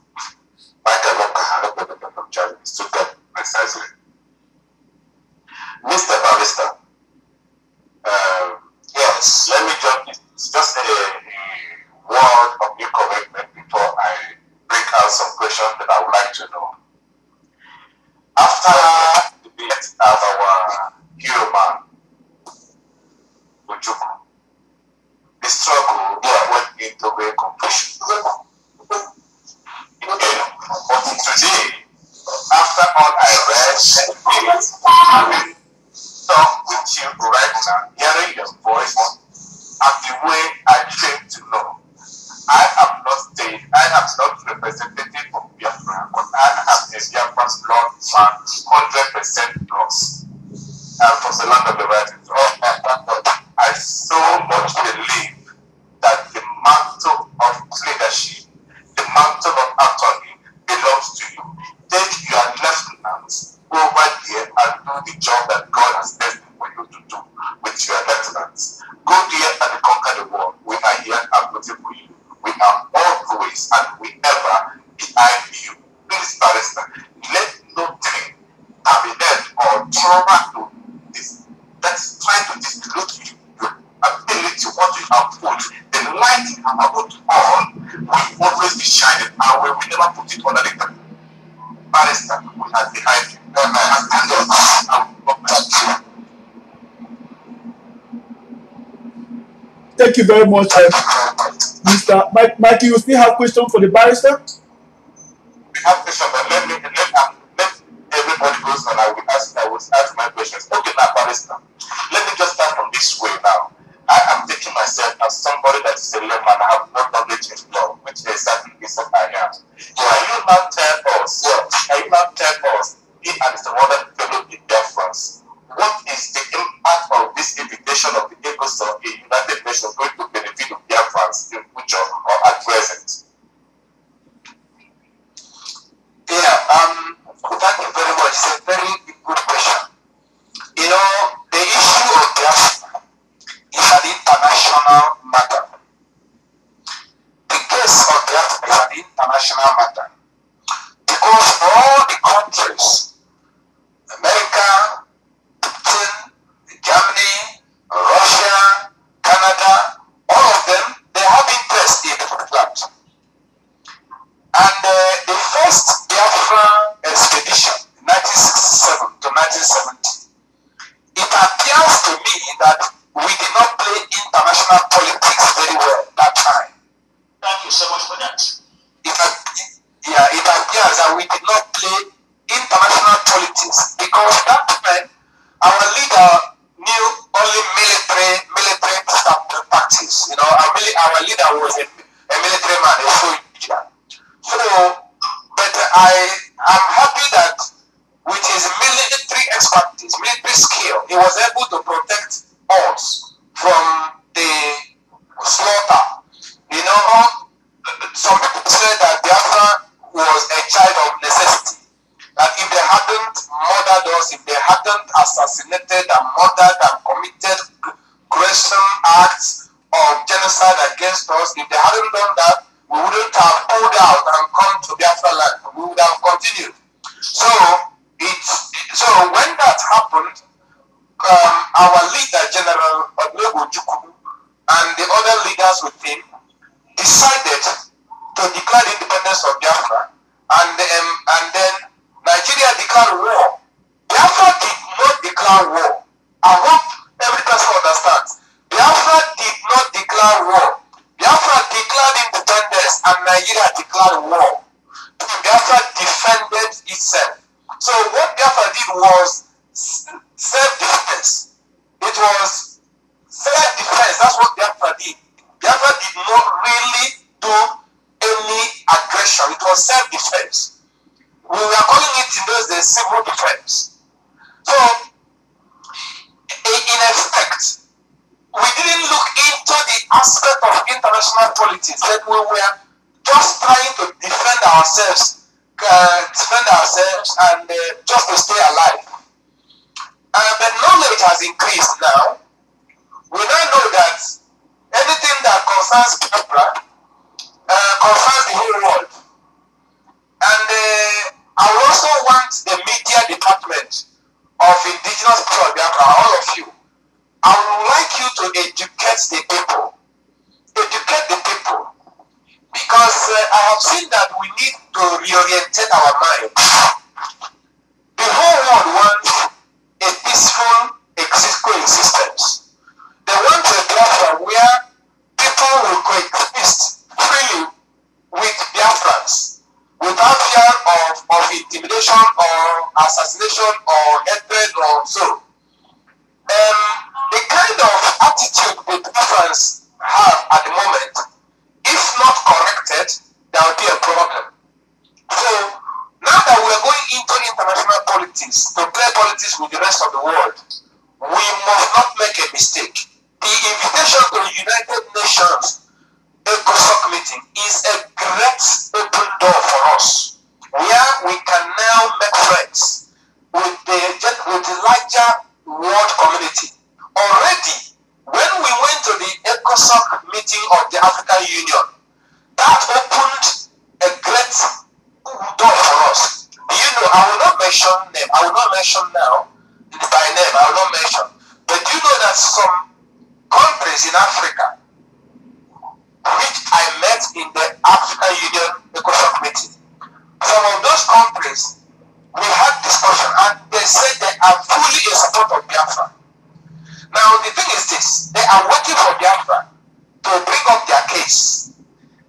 From Germany, Stuttgart, precisely. Mr. Barrister, yes, let me just a word of your correctment before I bring out some questions that I would like to know. After the death of our hero man, Ojukwu, the struggle went into great confusion. But today, after all I read and talk with you right now, hearing your voice, and the way I came to know, I am not representative of Biafran, but I am a Biafran's blood fan, 100% plus. From the land of the rising. I so much believe that the mantle of leadership, the mantle of autonomy belongs to you. Take your lieutenants over there and do the job that God has destined for you to do with your lieutenants. Go there and conquer the world. We are here and waiting for you. We are always and we ever behind you. Please, Barrister, let nothing have been led or trauma to this that's trying to dilute your ability, what you have put. The light you have put on will always be shining, and we will never put it under the ground. Barrister, we are behind you. Thank you very much, Mr. Mikey. You still have questions for the barrister? We have questions, but let everybody goes on. I will ask my questions. Okay, now, Barrister, let me just start from this way now. I am taking myself as somebody that is a layman. I have no knowledge in law, which exactly is what I am. You are now tell us, can you now tell us, he and his other fellow Biafrans, what is the impact of this invitation of the Ecosoc in United Nations going to benefit the Biafrans in future or at present? Thank you very much. It's a very good question. You know, the issue of Biafra is an international matter. The case of Biafra is an international matter because all the countries, America, Britain, Germany, Russia, Canada, all of them, they have interest in that. And the first Biafra expedition, 1967 to 1970, it appears to me that we did not play international politics very well that time. Thank you so much for that. It appears that we did not play international politics because that time our leader knew only military tactics. You know, our leader was a military man, a soldier. So, but I'm happy that with his military expertise, military skill, he was able to protect us from the slaughter. You know, some people say that Biafra was a child of necessity. That if they hadn't murdered us, if they hadn't assassinated and murdered and committed gruesome acts of genocide against us, if they hadn't done that, we wouldn't have pulled out and come to Biafra land. We would have continued. So when that happened, our leader, General Odnego and the other leaders with him decided to declare the independence of Biafra, and then Nigeria declared war. Biafra did not declare war. I hope every person understands. Biafra did not declare war. Biafra declared independence and Nigeria declared war. Biafra defended itself. So what Biafra did was self-defense. It was self-defense. That's what Biafra did. Biafra did not really do any aggression. It was self-defense. We were calling it in those days civil defense. So, in effect, we didn't look into the aspect of international politics, that we were just trying to defend ourselves and just to stay alive. But knowledge has increased now. We now know that anything that concerns Biafra concerns the whole world. And I would also want the media department of indigenous people of Biafra, all of you, I would like you to educate the people. Educate the people. Because I have seen that we need to reorientate our mind. The whole world wants a peaceful coexistence. They want a Biafra where people will coexist freely with Biafrans without fear of intimidation or assassination or hatred or so. The kind of attitude the Biafrans have at the moment, if not corrected, there will be a problem. So now that we are going into international politics, to play politics with the rest of the world, we must not make a mistake. The invitation to the United Nations Ecosoc meeting is a great open door for us, where we can now make friends with the larger world community. Already, when we went to the Ecosoc meeting of the African Union, that opened a great door for us. Do you know, I will not mention name, I will not mention now, by name, I will not mention, but do you know that some countries in Africa, which I met in the African Union Ecosoc meeting, some of those countries, we had discussion and they said they are fully in support of Biafra. Now the thing is this, they are waiting for Biafra to bring up their case.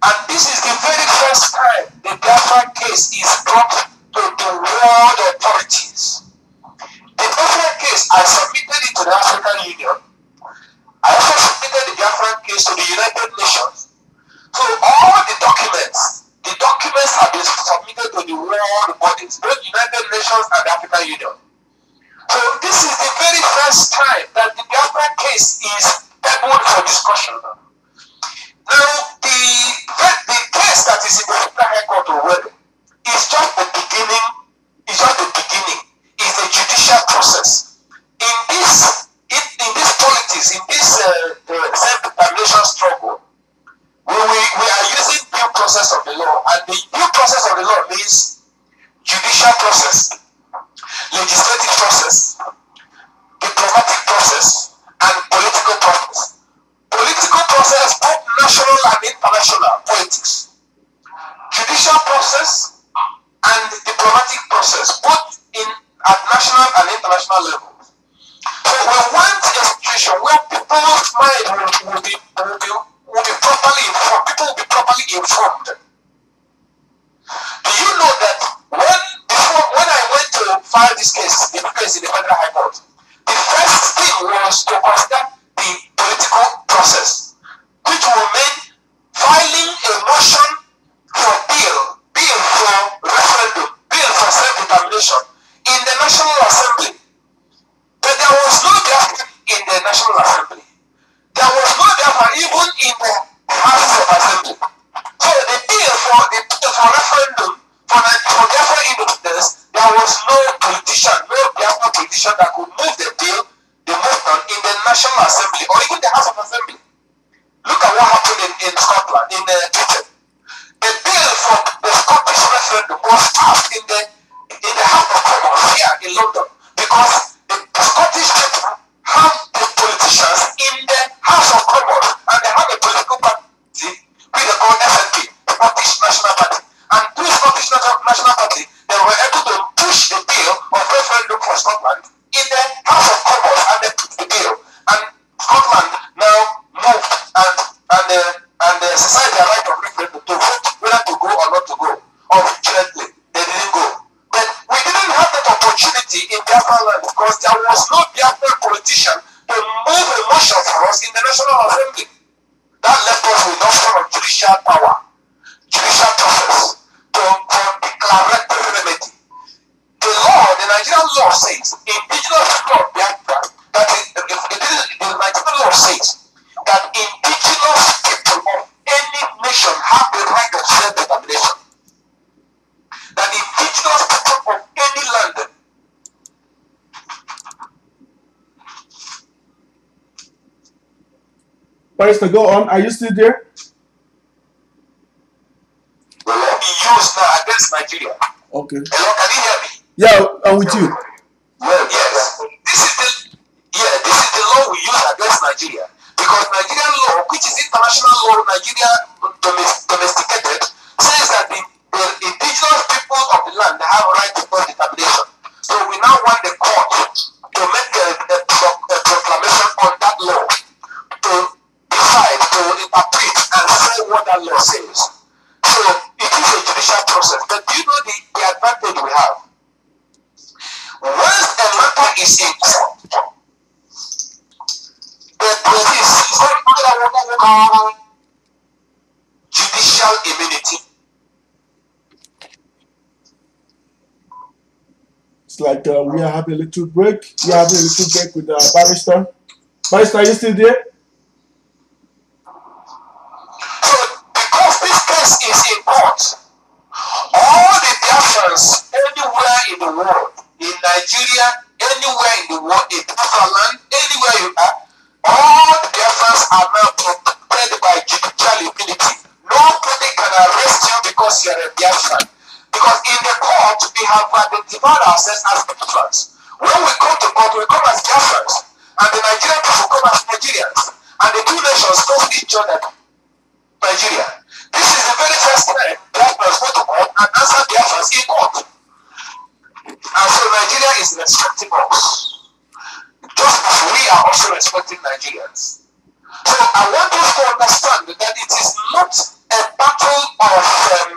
And this is the very first time the Biafra case is brought to the world authorities. The Biafra case, I submitted it to the African Union. I also submitted the Biafra case to the United Nations. So all the documents have been submitted to world bodies, both United Nations and the African Union. So this is the very first time that the Biafran case is tabled for discussion. Now, the case that is in the Federal High Court already is just the beginning. It's the judicial process. In this politics, in this self-determination struggle, we are using due process of the law, and the due process of the law means judicial process, legislative process, diplomatic process, and political process. Political process, both national and international politics. Judicial process and diplomatic process, both at national and international levels. So we want a situation where people's mind will be properly informed. People will be properly informed. Do you know that when I went to file this case in the Federal High Court, the first thing was to consider the political process, which will mean filing a motion for bill for referendum, bill for self-determination in the National Assembly. But there was no Biafran in the National Assembly. There was no Biafran even in the House of Assembly. So the bill for referendum for Biafran independence, there was no Biafran politician that could move the bill, the movement in the National Assembly or even the House of Assembly. Look at what happened in Scotland, in Britain. The bill for the Scottish referendum was passed in the House of Commons here in London because the Scottish people have the politicians in the House of Commons and they have a political party which they call SNP, Scottish National Party. And through Scottish National Party, they were able to push the bill of referendum for Scotland in the House of Commons and they put the bill. And Scotland now moved and the society a right of referendum to vote whether to go or not to go. Unfortunately, they didn't go. But we didn't have that opportunity in Biafran land because there was no Biafran politician to move a motion for us in the National Assembly. That left us with no sort of judicial power, judicial process to declaratory remedy. The Nigerian law says, indigenous people of Biafra, the Nigerian law says that indigenous people of any nation have the right of self-determination. That indigenous people of any land Barrister, go on. Are you still there? will be used now against Nigeria. Okay. Hello, can you hear me? Yeah, I'm with you. Well, yes. This is the law we use against Nigeria. Because Nigerian law, which is international law, Nigeria domesticated, says that the indigenous people of the land have a right to self-determination. So we now want the court to make a proclamation on that law, to decide, to interpret and say what that law says. So it is a judicial process. But do you know the advantage we have? Once a matter is in court, there is judicial immunity. It's like we are having a little break. We are having a little break with Barrister. Barrister, are you still there? So, because this case is in court, all the Biafrans anywhere in the world, in Nigeria, anywhere in the world, in Biafra land, anywhere you are, all the Biafrans are now protected by judicial immunity. Nobody can arrest you because you are a Biafran. Because in the court, we have identified ourselves as Biafrans. When we come to court, we come as Biafrans. And the Nigerian people come as Nigerians. And the two nations call each other Nigeria. This is the very first time Biafrans go to court and answer Biafrans in court. And so Nigeria is respecting us. Just as we are also respecting Nigerians. So I want us to understand that it is not a battle of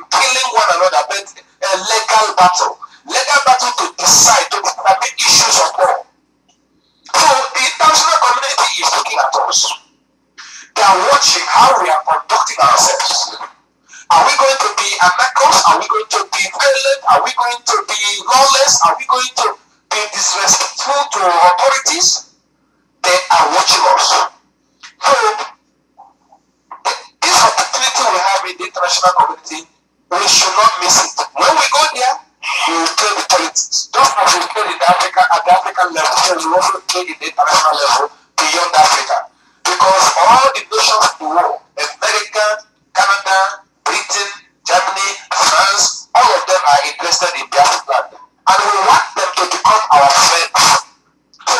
killing one another, but a legal battle. Legal battle to decide, to determine issues of war. So the international community is looking at us. They are watching how we are conducting ourselves. Are we going to be anarchos Are we going to be violent? Are we going to be lawless? Are we going to be disrespectful to authorities? They are watching us. So, this opportunity we have in the international community, we should not miss it. When we go there, we will play the politics. Just as we play at the African level, we will also play in the international level beyond Africa. Because all the nations of the world, America, Canada, Britain, Germany, France, all of them are interested in Biafran. And we want them to become our friends. So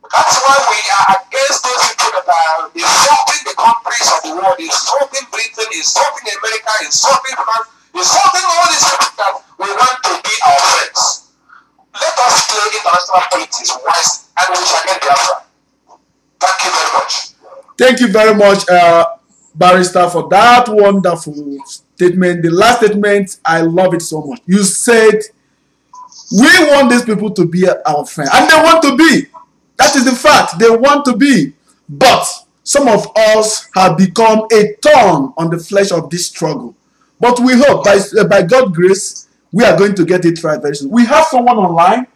that's why we are against those people that are insulting the countries of the world, insulting Britain, insulting America, insulting France, insulting all these people that we want to be our friends. Let us play international politics wisely and we shall get Biafra. Thank you very much. Thank you very much, Barrister, for that wonderful statement. The last statement, I love it so much. You said, we want these people to be our friend. And they want to be. That is the fact. They want to be. But some of us have become a thorn on the flesh of this struggle. But we hope, by God's grace, we are going to get it right very soon. We have someone online,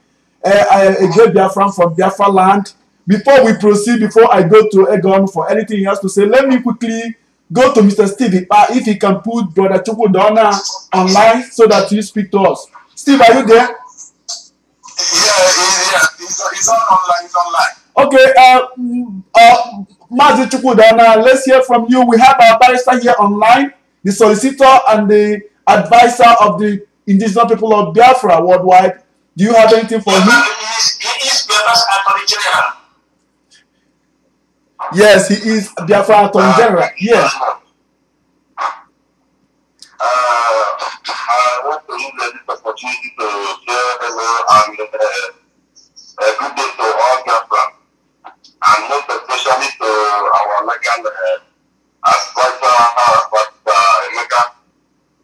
a great Biafran from Biafra land. Before we proceed, before I go to Egon for anything he has to say, let me quickly go to Mr. Steve if he can put Brother Chukwudonna online so that he speak to us. Steve, are you there? Yeah, he's online. He's online. Okay, Mazi Chukwudonna, let's hear from you. We have our barrister here online, the solicitor and the advisor of the indigenous people of Biafra worldwide. Do you have anything for him? He is Biafra's Attorney General. Yes, he is Biafra Attorney General. Yes. I want to use this opportunity to share hello and good day to all Biafran, and most especially to our legal advisor, Bar Emeka.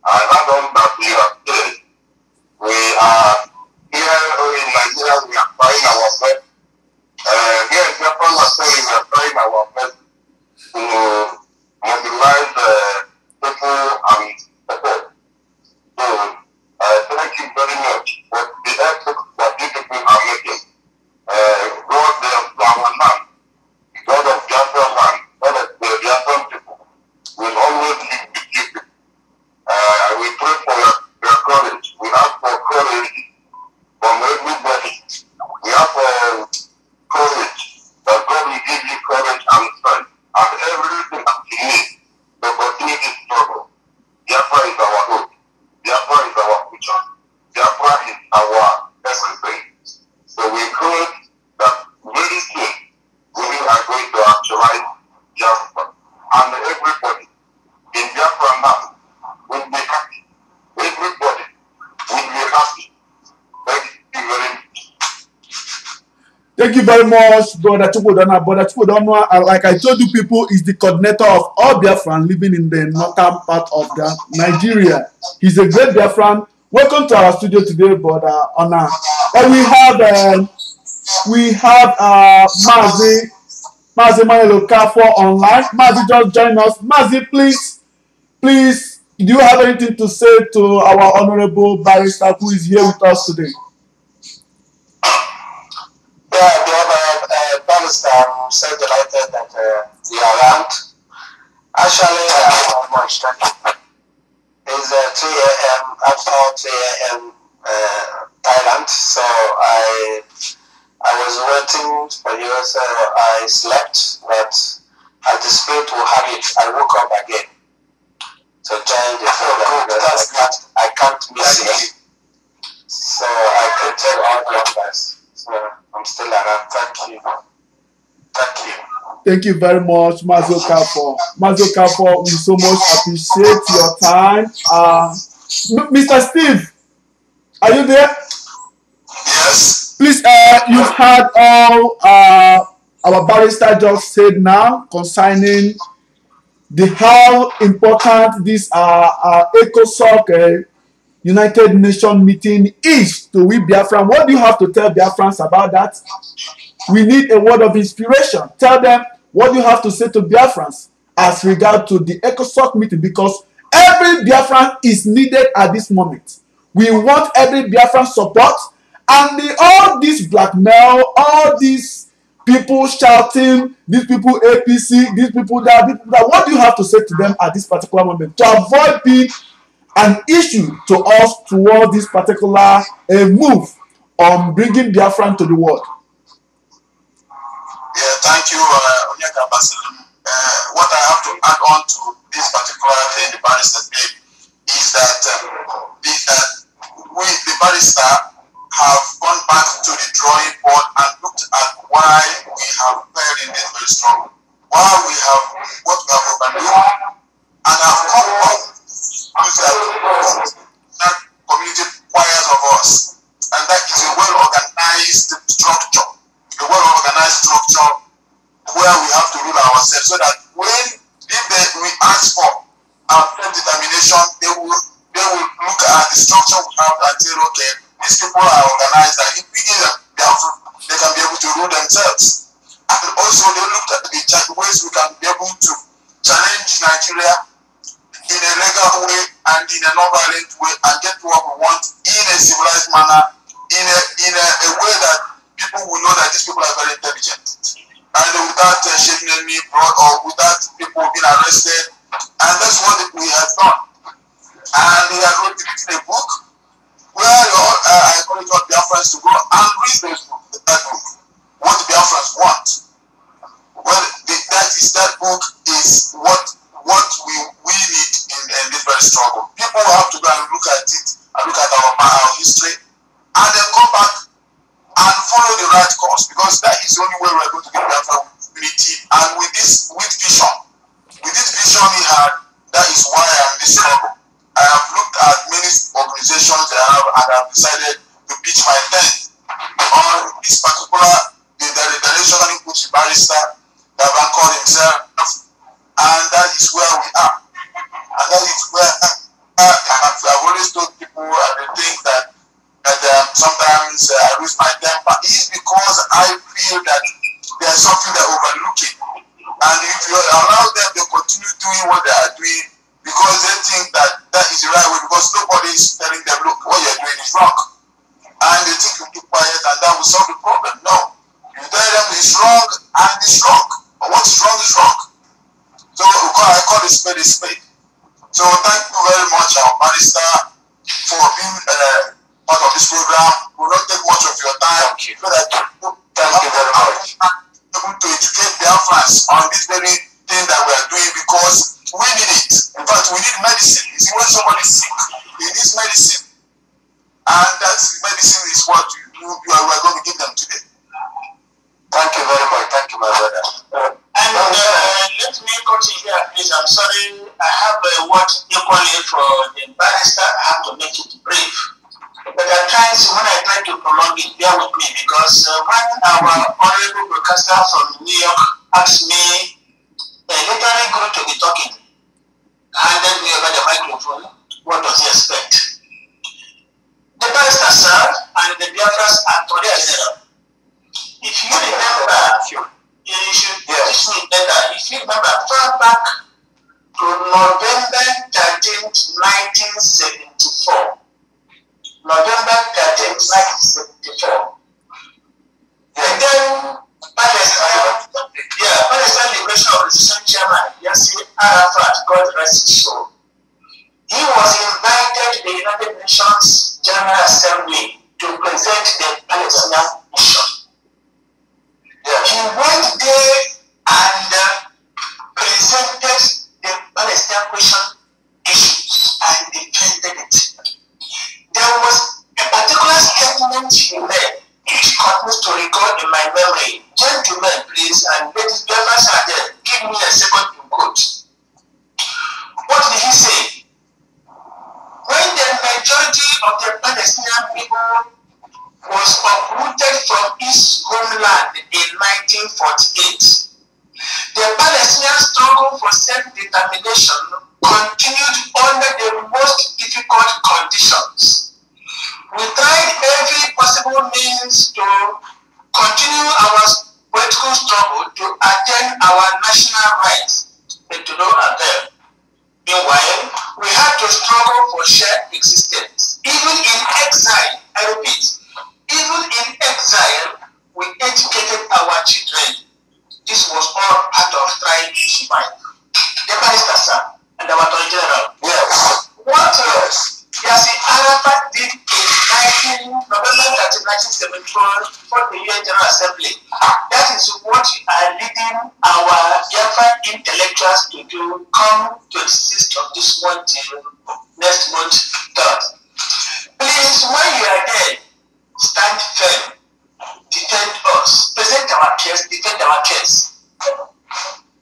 I heard on that you have said we are here in Nigeria, we are trying our best. Here in Biafra, we are trying our best to mobilize people and support. So, thank you very much for the effort that you people are making. God of our land, God of Biafra land, God of the Biafran people, will always be with you. We pray for your courage. We ask for courage from everybody. We ask for courage, that God will give you courage and strength and everything that you need to continue this struggle. Biafra is our hope. Biafra is our future. Biafra is our everything. So we pray that very soon we are going to actualize Biafra. And everybody in Biafra now will be happy. Everybody will be happy. Thank you very much. Thank you very much, Brother Chukwudonna. Brother Chukwudonna, like I told you people, is the coordinator of all Biafran living in the northern part of Nigeria. He's a great Biafran. Welcome to our studio today, Brother Ona. And we have Mazi Manuel Okafor online. Mazi, just join us. Mazi, please, do you have anything to say to our honorable barrister who is here with us today? Yeah, the barrister, I'm so delighted that you are around. Actually, much. It's 2 a.m. after 2 a.m. Thailand, so I was waiting for you, so I slept, but as the spirit will have it, I woke up again to join the program. I can't miss it, so I could tell all the others. So I'm still around. Thank you. Thank you. Thank you very much, Mazi Okafor. Mazi Okafor, we so much appreciate your time. Mr. Steve, are you there? Yes. Please, you've heard all our barrister just said now concerning how important this Ecosoc United Nations meeting is to we Biafran. What do you have to tell Biafrans about that? We need a word of inspiration. Tell them what you have to say to Biafrans as regard to the Ecosoc meeting, because Every Biafran is needed at this moment. We want every Biafran support, and all this blackmail, all these people shouting, these people APC, these people that, what do you have to say to them at this particular moment to avoid being an issue to us towards this particular move on bringing Biafran to the world? Yeah, thank you, Onyeka Basilum. What I have to add on to this particular thing the barrister did is that we, the barrister, have gone back to the drawing board and looked at why we have failed in this very struggle, why we have what we have overlooked, and have come up with that community requires of us, and that is a well-organized structure. A well-organized structure where we have to rule ourselves, so that when we ask for our self-determination, they will look at the structure we have and say, okay, these people are organized, and if we give them they can be able to rule themselves. And also they looked at the ways we can be able to challenge Nigeria in a legal way and in a non-violent way and get what we want in a civilized manner, in a way that people will know that these people are very intelligent, and without shedding any blood or without people being arrested. And that's what we have done. And we have written a book where I encourage all Biafrans to go and read that book. What the Biafrans want. Well, that book is what we need in this very struggle. People have to go and look at it and look at our history, and then come back and follow the right course, because that is the only way we're going to get Biafra unity. And with this vision he had, that is why I'm in this struggle. I have looked at many organizations and I've decided to pitch my tent on this particular the direction in which the barrister that called himself, and that is where we are. And that is where I've always told people, and they think that sometimes I lose my temper. It's because I feel that there's something they're overlooking. And if you allow them to continue doing what they are doing, because they think that that is the right way, because nobody is telling them, look, what you're doing is wrong. And they think you keep quiet and that will solve the problem. No. You tell them it's wrong and it's wrong. But what's wrong is wrong. So I call it spade a spade. So thank you very much, our barrister, for being part of this program. We will not take much of your time. Thank you. Thank you very much. Able to educate Biafrans on this very thing that we are doing, because we need it. In fact, we need medicine. You see, when somebody is sick, he needs medicine. And that medicine is what we are going to give them today. Thank you very much. Thank you, my brother. And let me continue here, please. I'm sorry, I have a word equally for the barrister. I have to make it brief. But at times, when I try to prolong it, bear with me, because when our honorable broadcaster from New York asked me, literally go to be talking, handed me over the microphone, what does he expect? The barrister, sir, and the Biafrans are today. If you remember, you should teach me better. If you remember, far back to November 13th, 1974. November 13th, 1974. And then Palestine Liberation Organization Chairman Yasser Arafat, God rest his soul, he was invited to the United Nations General Assembly to present the Palestinian mission. He went there and presented the Palestinian question issues and defended it. There was a particular statement he made which continues to recall in my memory. Gentlemen, please, and ladies, Biafrans are there. Give me a second to quote. What did he say? When the majority of the Palestinian people was uprooted from its homeland in 1948, the Palestinian struggle for self-determination continued under the most difficult conditions. We tried every possible means to continue our political struggle to attain our national rights, but to no avail. Meanwhile, we 1974 for the UN General Assembly. That is what you are leading our Biafran intellectuals to do come 26th of this month till next month, 3rd. Please, when you are there, stand firm, defend us, present our case, defend our case.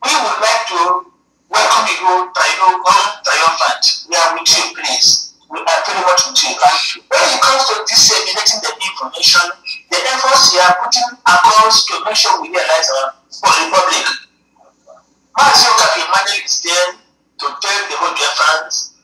We would like to welcome you, triumphant. We are with you, please. We are very much with you. And when it comes to disseminating the information, the efforts we are putting across to make sure we realize our republic. Mazi Okapi Emmanuel is there to tell the whole Biafrans.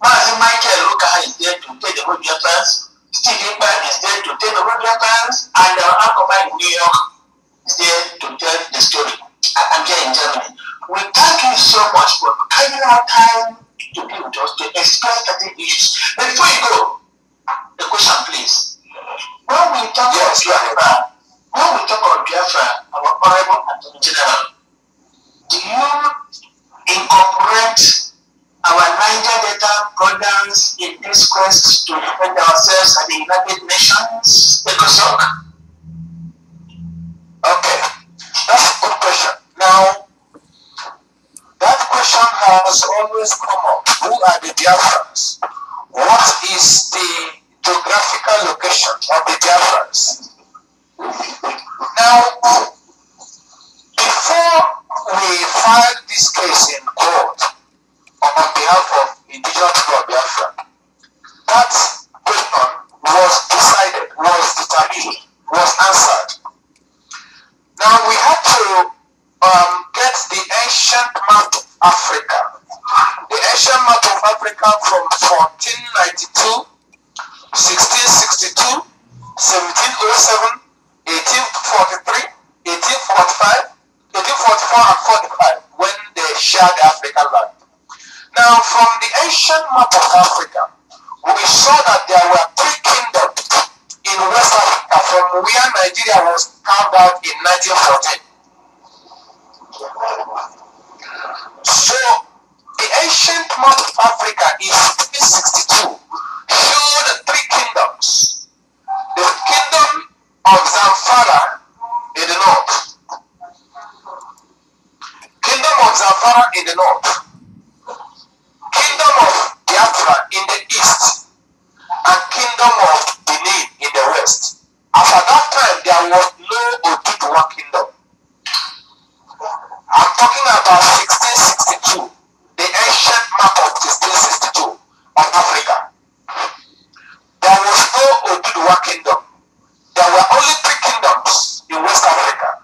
Mazi Michael Okaha is there to tell the whole Biafrans. Steve Iqbal is there to tell the whole Biafrans. And our uncle in New York is there to tell the story. I'm here in Germany. We thank you so much for carrying our time to be with us to explain certain issues. But before you go, the question, please. When we talk about Biafra, our Honorable Attorney General, do you incorporate our Niger Delta brothers in this quest to defend ourselves at the United Nations, Ecosoc? Okay, that's a good question. Now, that question has always come up. Who are the Biafrans? What is the geographical location of the Biafrans? Now, before we filed this case in court on behalf of indigenous people of Biafra, that question was decided, was determined, was answered. Now we had to get the ancient map of Africa. The ancient map of Africa from 1492, 1662, 1707, 1843, 1845, 1844 and 45 when they shared the African land. Now from the ancient map of Africa, we saw that there were 3 kingdoms in West Africa from where Nigeria was carved out in 1914. So the ancient map of Africa in 1662 showed 3 kingdoms. The kingdom of Zamfara in the north, kingdom of Zamfara in the north, kingdom of Biafra in the east, and kingdom of Benin in the west. As at that time, there was no Oduduwa kingdom. I'm talking about 1662, the ancient map of 1662 of Africa. There was no Oduduwa kingdom. There were only 3 kingdoms in West Africa.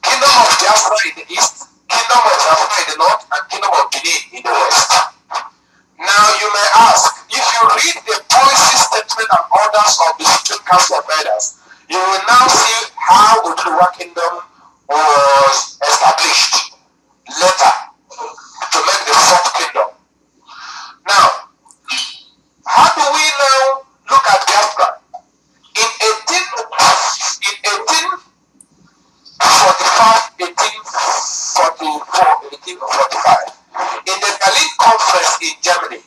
Kingdom of Biafra in the east, kingdom of Biafra in the north, and kingdom of Benin in the west. Now you may ask, if you read the policy statement and orders of the Supreme Council of Elders, you will now see how Oduduwa kingdom was established later to make the 4th kingdom. Now, how do we now look at Biafra? In 1845, 1844, 1845, in the Berlin Conference in Germany,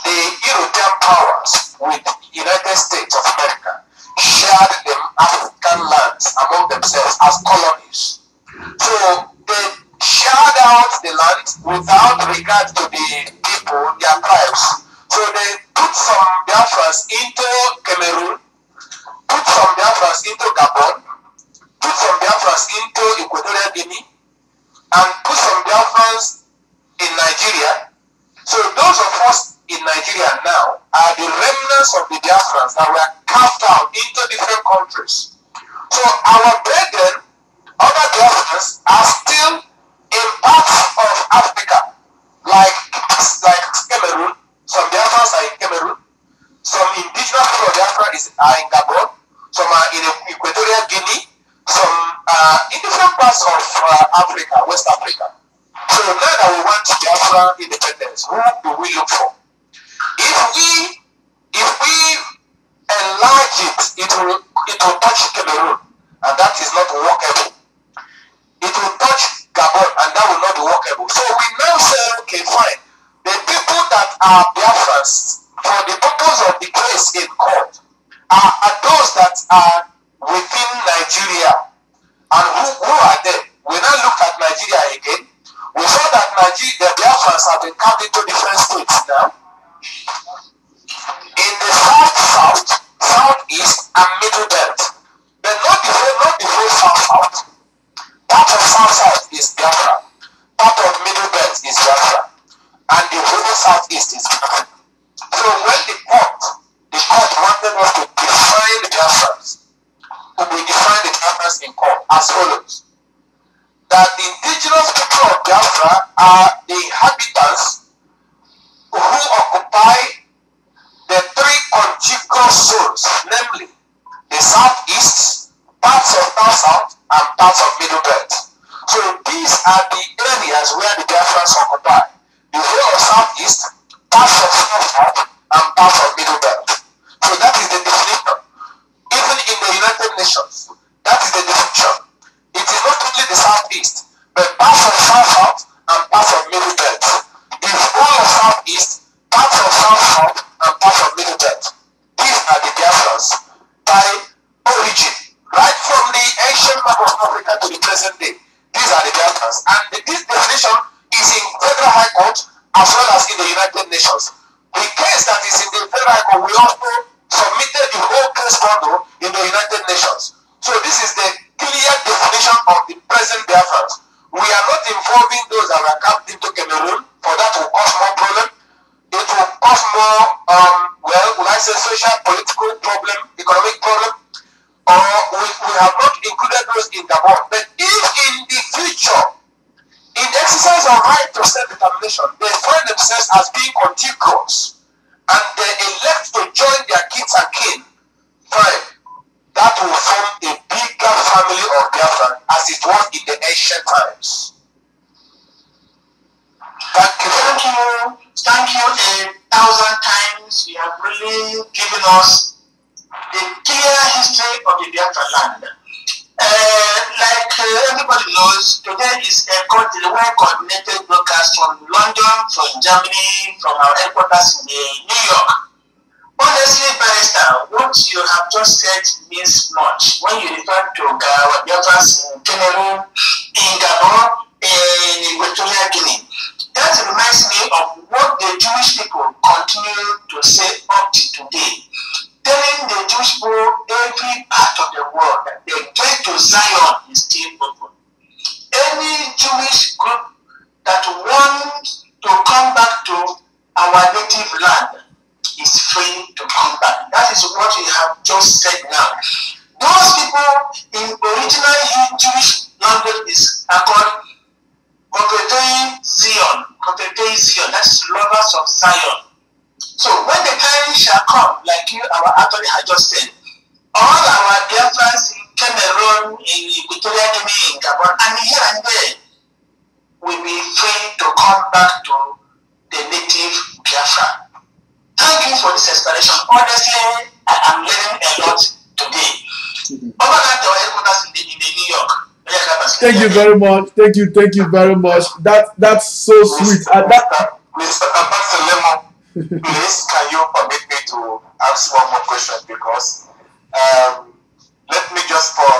the European powers with the United States of America shared the African lands among themselves as colonies. So they shared out the land without regard to the people, their tribes. So they put some Biafrans into Cameroon, put some Biafrans into Gabon, put some Biafrans into Equatorial Guinea, and put some Biafrans in Nigeria. So those of us in Nigeria now are the remnants of the Biafrans that were carved out into different countries. So our brethren, other Biafrans, are still in parts of Africa, like Cameroon. Some Biafrans are in Cameroon. Some indigenous people of Biafra are in Gabon. Some are in Equatorial Guinea. Some in different parts of Africa, West Africa. So now that we want Biafra independence, who do we look for? If we enlarge it, it will touch Cameroon, and that is not workable. It will touch Gabon, and that will not be workable. So we now say, okay, fine. The people that are Biafrans, for the purpose of the case in court, are those that are within Nigeria. And who are they? We now look at Nigeria again. We saw that Nigeria, the Biafrans have been carved into different states now. In the south, southeast, and middle belt. But not the whole south. Part of south is Biafra. Part of middle belt is Biafra. And the whole southeast is Biafra. So when the court wanted us to define the Biafrans, we define the Biafrans in court as follows. That the indigenous people of Biafra are the inhabitants who occupy the three contiguous zones, namely the southeast, parts of south, and parts of middle belt. So these are the areas where the Biafrans occupy. The whole of southeast, parts of south, and parts of middle belt. So that is the definition. Even in the United Nations, that is the definition. It is not only the southeast, but parts of south and parts of middle belt. The whole of southeast, parts of south and parts of middle belt. These are the Biafrans by origin, right from the ancient map of Africa to the present day. These are the Biafrans, and this definition is in Federal High Court as well as in the United Nations. The case that is in the Federal High Court, we also submitted the whole case bundle in the United Nations. So this is the clear definition of the present Biafrans. We are not involving those that were camped into Cameroon, for that will cause more problem. It will cause more, will I say social, political problem, economic problem, or we have not included those in Gabon. But if in the future, in the exercise of right to self-determination, they find themselves as being contiguous, and they elect to join their kids and kin, fine. That will form a bigger family of Biafran as it was in the ancient times. Thank you 1,000 times. You have really given us the clear history of the Biafra land. Like everybody knows, today is a well-coordinated broadcast from London, from Germany, from our headquarters in New York. Honestly, Barrister, what you have just said means much. When you refer to our Biafrans in Cameroon, in Gabon, in Equatorial Guinea, that reminds me of what the Jewish people continue to say up to today. Telling the Jewish people every part of the world that the gate to Zion is still open. Any Jewish group that wants to come back to our native land is free to come back. That is what we have just said now. Those people in original Jewish language are called Zion. That's lovers of Zion. So when the time shall come, like you, our attorney had just said, all our Biafrans in Cameroon, in Equatorial Guinea, in Gabon, and here and there, will be free to come back to the native Biafra. Thank you for this explanation. Honestly, I am learning a lot today. Over that, our headquarters in New York. Thank you very much. Thank you very much. That's so sweet. Mr. Ambassador, please, can you permit me to ask one more question? Because let me just, for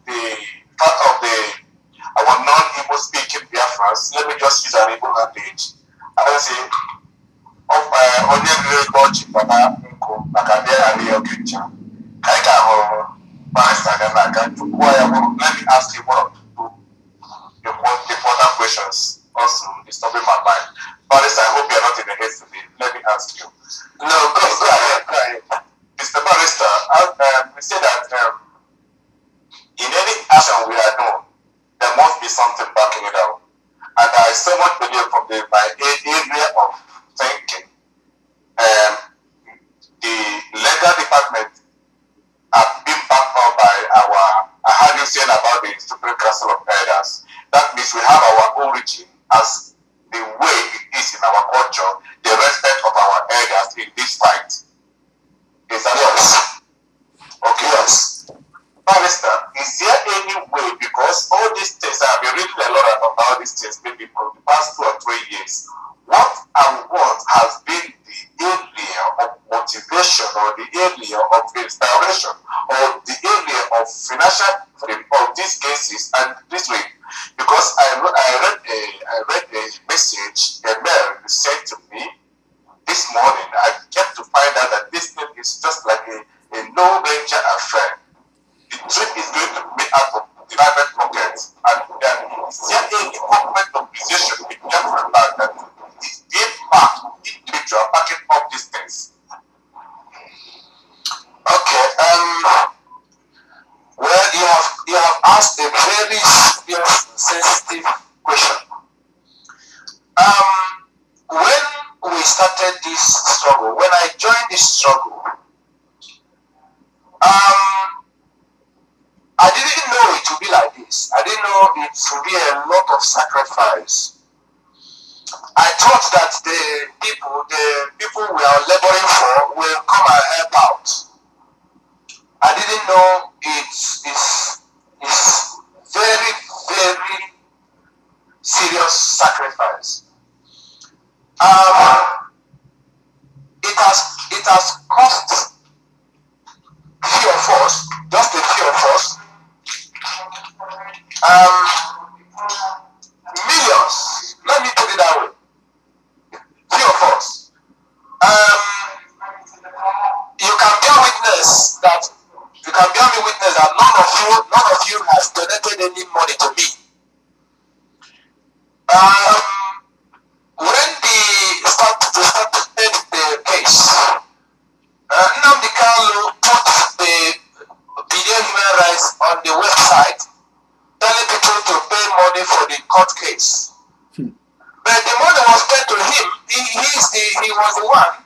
the part of our non-Igbo speaking Biafrans, let me just use an Igbo language. I say, let me ask you one or two important questions also disturbing my mind. Barrister, I hope you are not in a haste today. Let me ask you. No, go ahead. Mr. Barrister, we say that in any action we are doing, there must be something backing it up. And I so much believe from my area of thinking, the legal department have been backed up by I heard you saying about the Supreme Council of Elders. That means we have our origin as the way it is in our culture, the respect of our elders in this fight. Is that yes? Okay, yes. Barrister, is there any way, because all these things, I've been reading a lot about all these things maybe for the past 2 or 3 years, what has been the area of motivation or the area of inspiration or the area of financial freedom of these cases and this way, because I read a message, a mail sent to me this morning. I came to find out that this thing is just like a no-venture affair. The trip is going to be out of the private pockets, and is there any government organization in Biafran that is being backed individual backing up these things? Okay, well, you have asked a very serious, sensitive question. When we started this struggle, when I joined this struggle, I didn't know it would be like this. I didn't know it would be a lot of sacrifice. I thought that the people we are laboring for will come and help out. I didn't know it's very, very serious sacrifice. It has cost few of us, just a few of us, millions. Let me put it that way. Few of us. You can bear witness that. You can bear me witness that none of you has donated any money to me. When they started the case, Nnamdi Kanu put the Biafran human rights on the website, telling people to pay money for the court case. But the money was paid to him. He was the one.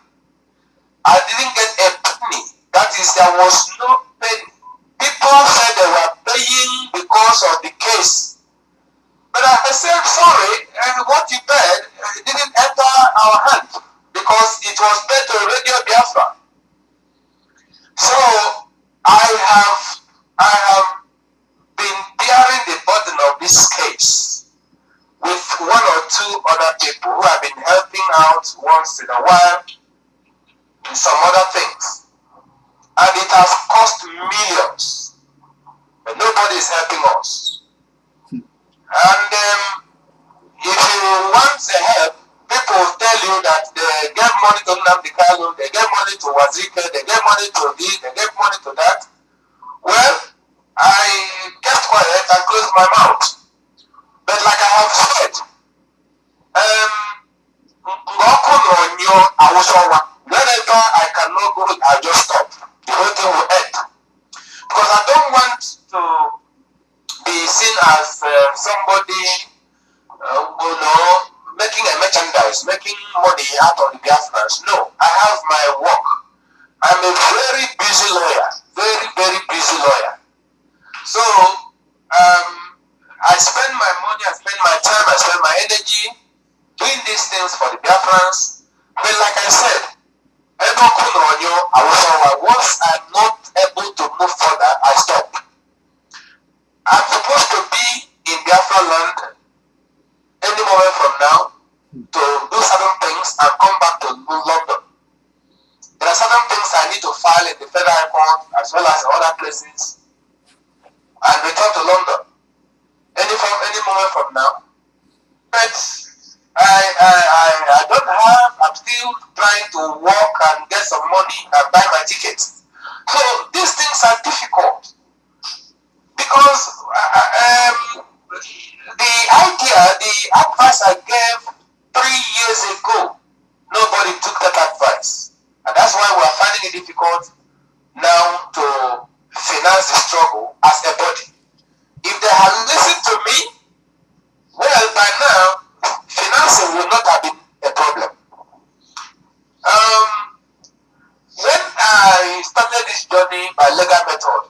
I didn't get a penny. That is, there was no penny. People said they were paying because of the case. But I said, sorry, what you paid didn't enter our hand because it was paid to Radio Biafra. So I have been bearing the burden of this case with one or two other people who have been helping out once in a while in some other things. And it has cost millions. But nobody is helping us. And if you want help, people will tell you that they get money to Nnamdi Kanu, they get money to Wazike, they get money to this, they get money to that. Well, I kept quiet and closed my mouth. But like I have said, whenever I cannot go, I just stop. The whole thing will end. Because I don't want to be seen as somebody, making a merchandise, making money out of the Biafrans. No, I have my work. I'm a very busy lawyer, very, very busy lawyer. So, I spend my money, I spend my time, I spend my energy doing these things for the Biafrans. But like I said, once I'm not able to move further, I stop. I'm supposed to be in Biafra land any moment from now to do certain things and come back to London. There are certain things I need to file in the Federal Court as well as other places and return to London any moment from now. But I don't have, I'm still trying to work and get some money and buy my tickets. So these things are difficult because the idea, the advice I gave 3 years ago, nobody took that advice. And that's why we're finding it difficult now to finance the struggle as a body. If they had listened to me, well, by now, financing would not have been a problem. When I started this journey by legal method,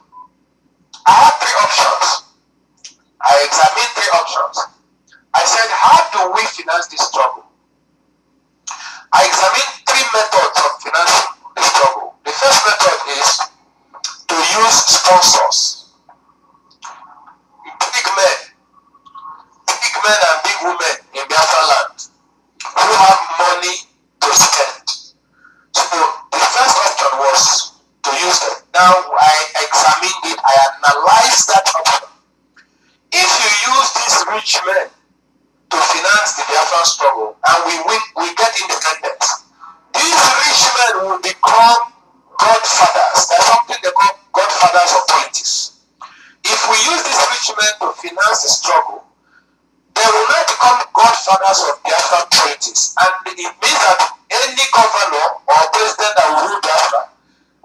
I had 3 options. I examined 3 options. I said, how do we finance this struggle? I examined 3 methods of financing the struggle. The first method is to use sponsors. Big men and big women in Biafra land who have money to spend. So the first option was to use them. Now I examined struggle and we win, we get independence, these rich men will become godfathers. There's something they call godfathers of politics. If we use these rich men to finance the struggle, they will not become godfathers of Biafran politics. And it means that any governor or president that will rule Biafra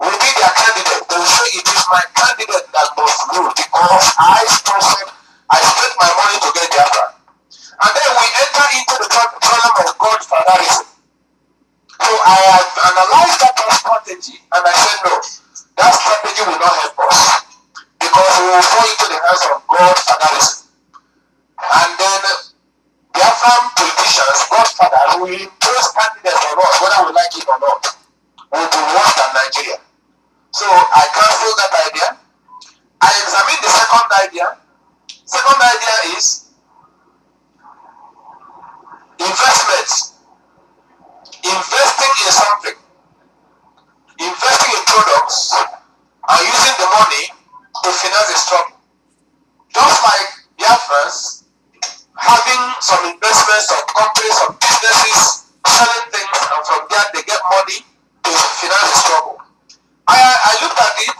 will be their candidate. They will say, it is my candidate that must rule because I spent my money to get Biafra. And then we enter into the problem of godfatherism. So I have analyzed that strategy and I said, no, that strategy will not help us because we will fall into the hands of godfatherism. And then Biafran politicians, godfathers, will impose candidates on us, whether we like it or not, will be worse than Nigeria. So I cancelled that idea. I examined the second idea. Second idea is investments. Investing in something. Investing in products and using the money to finance the struggle. Just like Biafrans having some investments of companies, of businesses, selling things, and from there they get money to finance the struggle. I looked at it.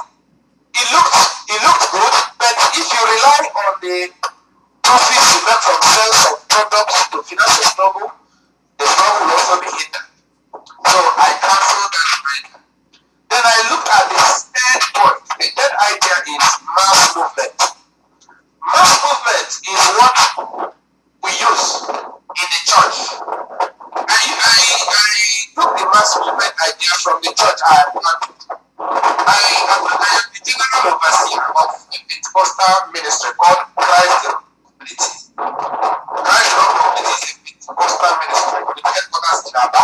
It looked good, but if you rely on the profits you make from sales of products to finance the struggle will also be hindered. So I cancelled that idea. Then I looked at the third point. The third idea is mass movement. Mass movement is what we use in the church. I took the mass movement idea from the church I have planted. I am the general overseer of a Pentecostal ministry called Christ Community. Christ Community is a Pentecostal ministry with headquarters in Aba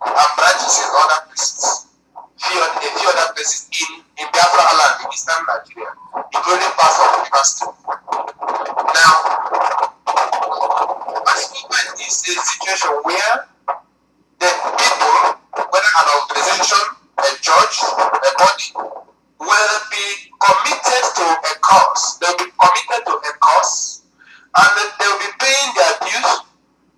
and branches in other places. A few other places in Biafra land in eastern Nigeria, including parts of the Pastor. Now, mass movement is a situation where the people, whether an organization, a church, a body, will be committed to a cause. They'll be committed to a cause, and they'll be paying their dues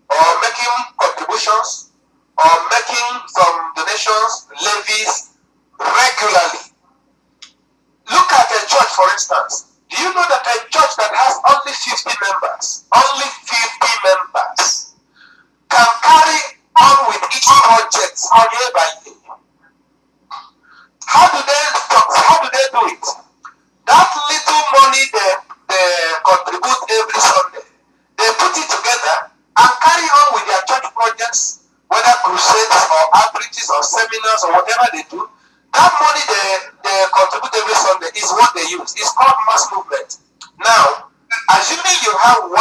or making contributions or making some donations, levies regularly. Look at a church, for instance. Do you know that a church that has only 50 members, can carry on with each project year by year? How do they do it? That little money they contribute every Sunday, they put it together and carry on with their church projects, whether crusades or outreaches or seminars or whatever they do. That money they contribute every Sunday is what they use. It's called mass movement. Now, assuming you have 1,000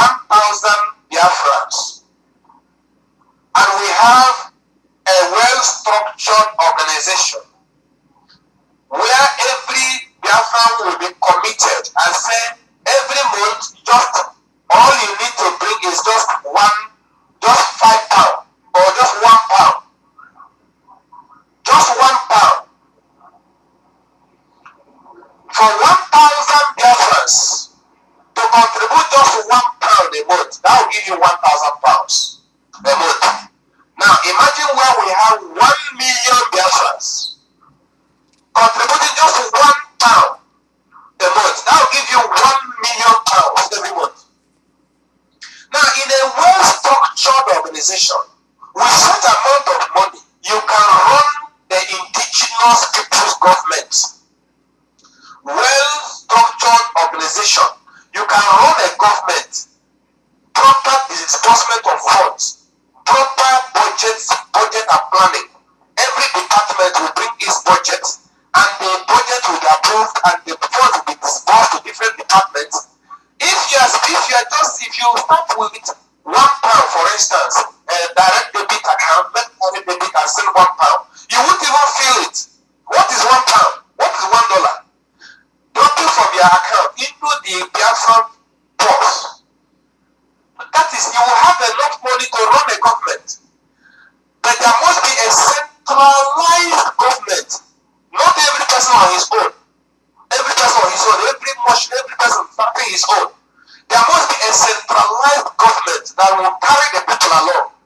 Biafrans, and we have a well-structured organization where every Biafran will be committed and say every month just all you need to bring is just £5 or just £1. Just £1. For 1,000 Biafrans to contribute just £1 a month, that will give you £1,000 a month. Now imagine where we have 1 million Biafrans contributing just £1 a month. That will give you £1 million every month. Now, in a well-structured organization, with such amount of money, you can run the indigenous people's government. Well-structured organization, you can run a government, proper disbursement of funds, proper budget and planning. Every department will bring its budget, and the budget will be approved, and the funds will be disbursed to different departments. If you start with £1, for instance, a direct debit account, let direct debit and send £1, you won't even feel it. What is £1? What is $1? Dropping from your account into the Biafran purse. That is, you will have enough money to run a government. But there must be a centralized government. Not every person on his own. Every person on his own. Every person starting his own. There must be a centralized government that will carry the people along.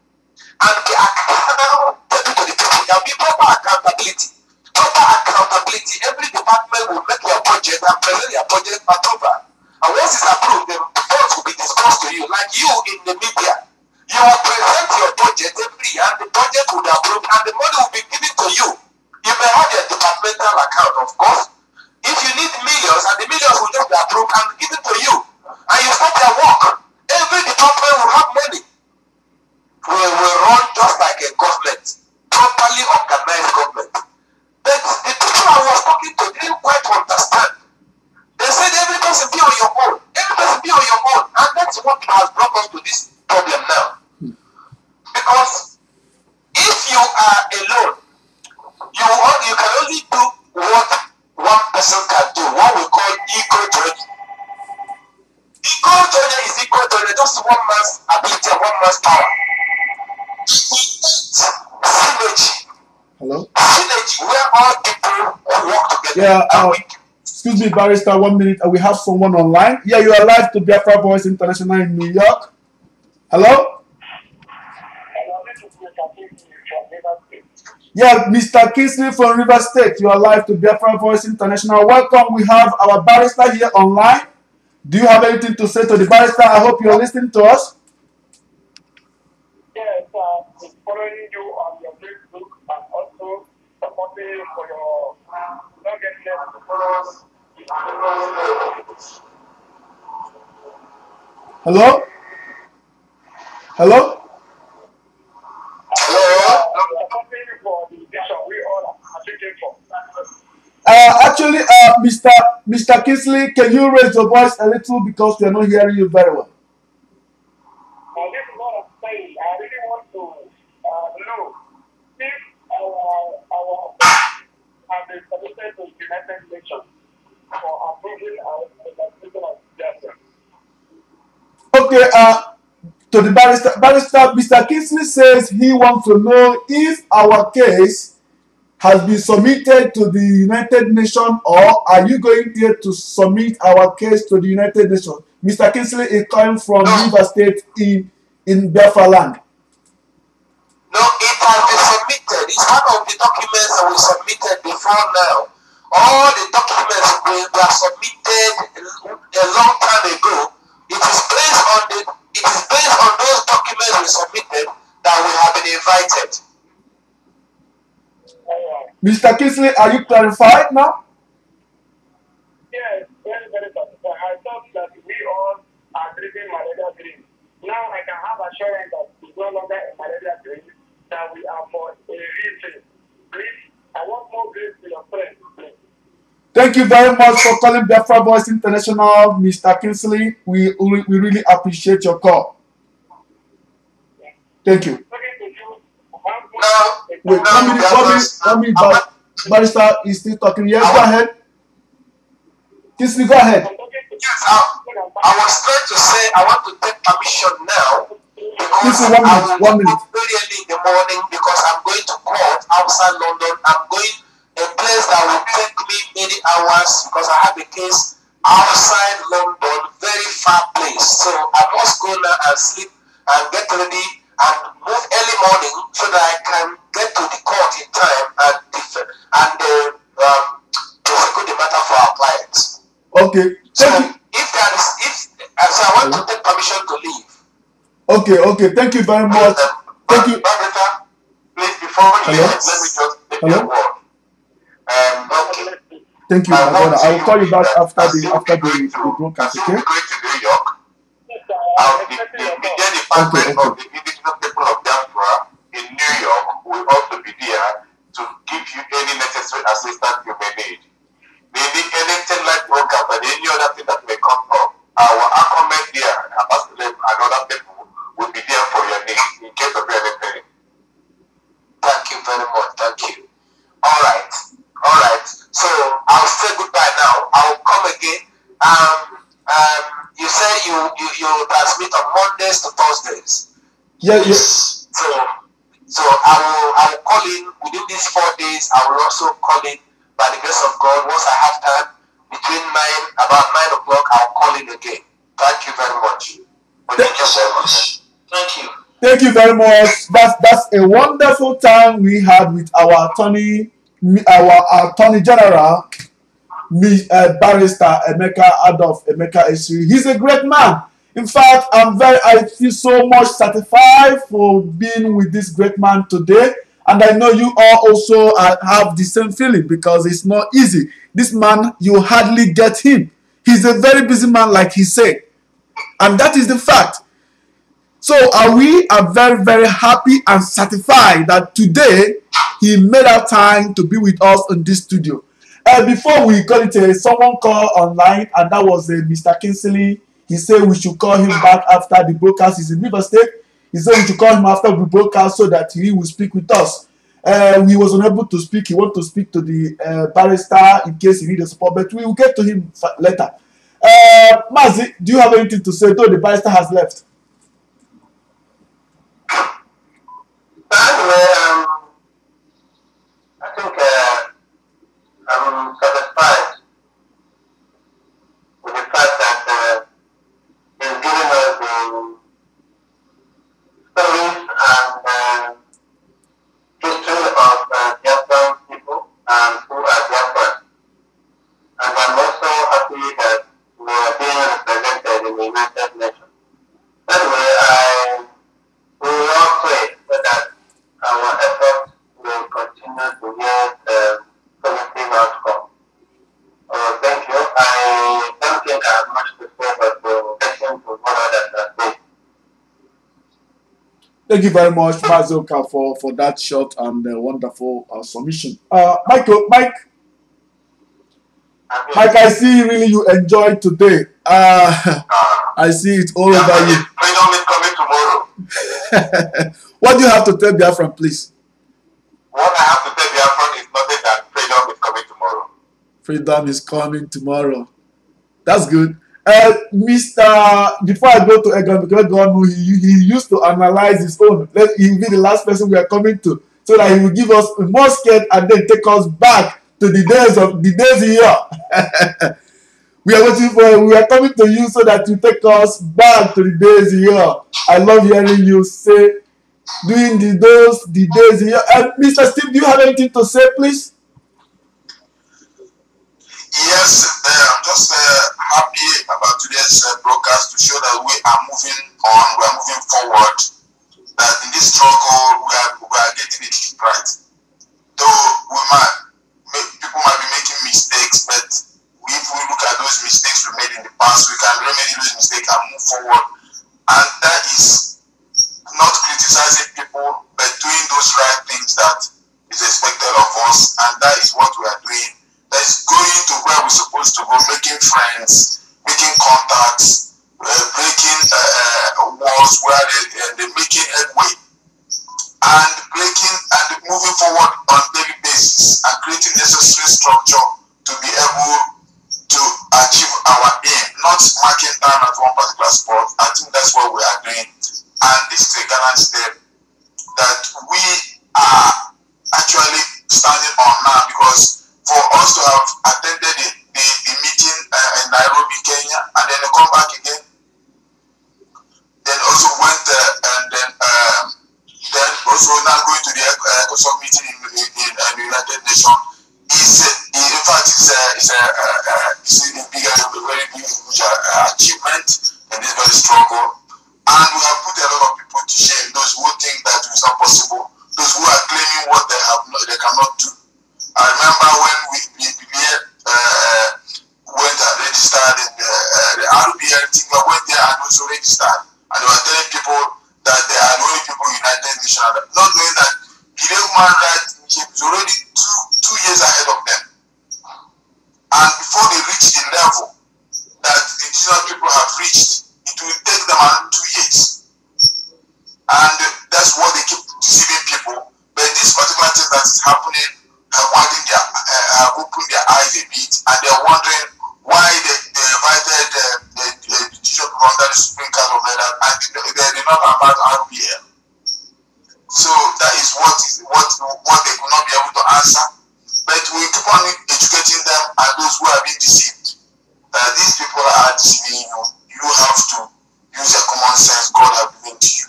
committee, every department will make your budget and present your budget approval. And once it's approved, the funds will be disbursed to you. Like you in the media, you will present your budget every year, and the budget will be approved, and the money will be given to you. You may have your departmental account, of course. If you need millions, and the millions will just be approved and given to you, and you start your work, every department will have money. We will run just like a government, properly organized government. But the people I was talking to didn't quite understand. They said every person be on your own. Every person be on your own. And that's what has brought us to this problem now. Because if you are alone, you can only do what one person can do, what we call equal journey. Equal journey is equal journey, just one man's ability and one man's power. Synergy. Hello? Synergy, where all people who work together. Yeah, excuse me, Barrister, 1 minute. We have someone online. Yeah, you are live to Biafra Voice International in New York. Hello? Yeah, Mr. Kingsley from River State. You are live to Biafra Voice International. Welcome. We have our barrister here online. Do you have anything to say to the barrister? I hope you're listening to us. Yes, following you on your Facebook and also supporting for your not getting them to follow us. Hello? Hello? Supporting you for the vision we all are seeking for. Actually, Mr. Kingsley, can you raise your voice a little because we are not hearing you very well? This is what I'm saying. I really want to know if our have been submitted to the United Nations for approving our legislation of Biafra. Okay, to the barrister, Mr. Kingsley says he wants to know if our case has been submitted to the United Nations, or are you going there to submit our case to the United Nations? Mr. Kingsley is coming from River State in Biafra land. No, it has been submitted. It's one of the documents that we submitted before now. All the documents were submitted a long time ago. It is based on those documents we submitted that we have been invited. Mr. Kingsley, are you clarified now? Yes, very, very satisfied. I thought that we all are breathing malaria green. Now I can have assurance that it's no longer a malaria green, that we are for a reason. Please, I want more grace to your friends, please. Thank you very much for calling Biafra Voice International, Mr. Kingsley. We really appreciate your call. Thank you. Wait, 1 minute, barrister is still talking. Yes, go ahead. Kingsley, go ahead. Yes, I was trying to say I want to take permission now because Kingsley, 1 minute. Very early in the morning because I'm going to court outside London. I'm going a place that will take me many hours because I have a case outside London, very far place. So I must go now and sleep and get ready and move early morning so that I can get to the court in time and prosecute the matter for our clients. Okay. So I want to take permission to leave. Okay. Thank you very much. Thank you. Please, before you leave, let me just take your word. Okay. Thank you, my brother. I will call you back after the broadcast, okay? Going to New York. The department of the indigenous people of Biafra in New York will also be there to give you any necessary assistance you may need. Maybe anything like program and any other thing that may come up. Our accompaniment there, ambassador and other people will be there for your needs in case of anything. Thank you very much. Thank you. All right. So I'll say goodbye now. I'll come again. You say you transmit on Mondays to Thursdays. Yes. So I will call in within these 4 days. I will also call in by the grace of God. Once I have time, between about 9 o'clock, I'll call in again. Thank you very much. Thank you so much. Thank you. Thank you very much. That's a wonderful time we had with our attorney our Attorney General, Barrister Emeka Esiri. He's a great man. In fact, I feel so much satisfied for being with this great man today. And I know you all also have the same feeling, because it's not easy. This man, you hardly get him. He's a very busy man, like he said. And that is the fact. So we are very, very happy and satisfied that today he made our time to be with us in this studio. Before we call it, someone called online, and that was Mr. Kingsley. He said we should call him back after the broadcast. He's in River State. He said we should call him after the broadcast so that he will speak with us. He was unable to speak. He wanted to speak to the barrister in case he needed support, but we will get to him later. Mazi, do you have anything to say, though the barrister has left? Anyway, I think I'm satisfied with the fact that he's giving us the stories and history of Biafran people and who are Biafrans. And I'm also happy that we are being represented in the United Nations. Anyway, we will all pray so that our efforts will continue to yield positive outcome. Thank you. I don't think I have much to say, but we'll listen to what others are saying. Thank you very much, Mazoka, for that short and wonderful submission. Mike, I see really you enjoyed today. I see it all over you. Freedom is coming tomorrow. What do you have to tell Biafran, please? What I have to tell Biafran is nothing than freedom is coming tomorrow. Freedom is coming tomorrow. That's good. Before I go to Egon, because God he used to analyze his own. He will be the last person we are coming to, so that he will give us more scared and then take us back to the days here. We are coming to you so that you take us back to the days here. I love hearing you say doing the days here. Mr. Steve, do you have anything to say, please? Yes, I'm just happy about today's broadcast to show that we are moving on, we are moving forward, that in this struggle we are getting it right. Though people might be making mistakes, but if we look at those mistakes we made in the past, we can remedy those mistakes and move forward. And that is not criticizing people, but doing those right things that is expected of us, and that is what we are doing. That is going to where we're supposed to go, making friends, making contacts, breaking walls where they're making headway, and breaking and moving forward on a daily basis, and creating necessary structure to be able to achieve our aim, not marking down at one particular spot. I think that's what we are doing, and this is a gallant step that we are actually standing on now, because for us to have attended the meeting in Nairobi, Kenya, and then they come back again, then also went and then also now going to the Ecosoc meeting in the United Nations. In fact, it's a very big achievement in this very struggle, and we have put a lot of people to shame. Those who think that it's not possible, those who are claiming what they cannot do. I remember when we went and registered in the RBL thing. We went there and also registered, and they were telling people that they are the only people United Nations, not knowing that the human rights initiative is already two years ahead of them. And before they reach the level that the indigenous people have reached, it will take them around 2 years. And that's what they keep deceiving people. But this particular thing that is happening have opened their eyes a bit, and they're wondering why they invited the bishop under the Supreme Court of Leaders, and they're not about RBL. So that is what they could not be able to answer. But we keep on educating them and those who are being deceived, that these people are deceiving you. You have to use the common sense God has given to you.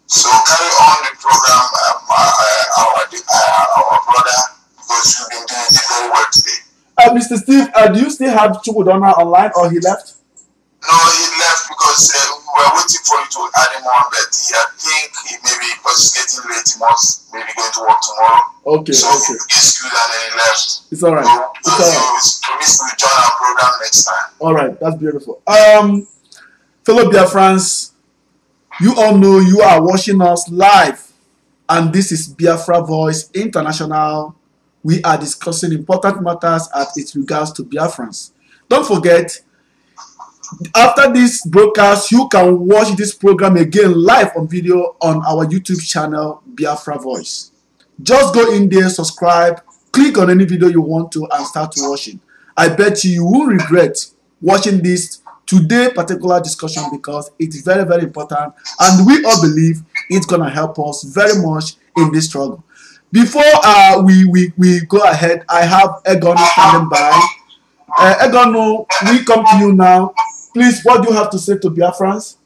So carry on the program. our brother, because you've been doing it very well today. Mr. Steve, do you still have Chukwudonna online, or he left? No, he left because we were waiting for you to add him on, but I think maybe because it's getting late, he must maybe going to work tomorrow. Okay, so okay. He excused and then he left. It's all right. So, it's all right. He promised to join our program next time. All right, that's beautiful. Fellow Biafrans, you all know you are watching us live, and this is Biafra Voice International. We are discussing important matters as it regards to Biafrans. Don't forget, after this broadcast, you can watch this program again live on video on our YouTube channel, Biafra Voice. Just go in there, subscribe, click on any video you want to, and start watching. I bet you won't regret watching this today particular discussion, because it's very, very important, and we all believe it's gonna help us very much in this struggle. Before we go ahead, I have Egono standing by. Egono, we come to you now. Please, what do you have to say to Biafrans?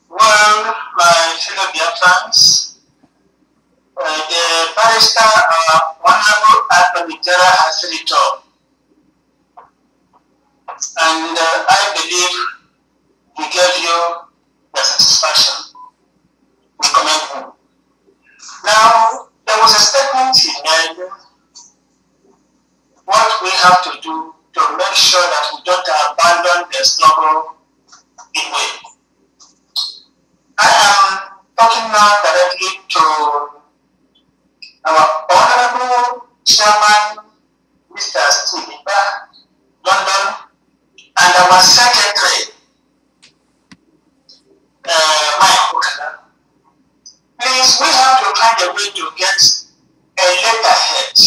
Well, my fellow Biafrans, the barrister, Honorable Ecosoc has returned. And I believe he gave you the satisfaction. We commend him. Now, there was a statement he made. What we have to do to make sure that we don't abandon the struggle in way. I am talking now directly to our Honorable Chairman, Mr. Steve London, and our Secretary, Mike Okada. Please, we have to find a way to get a letterhead.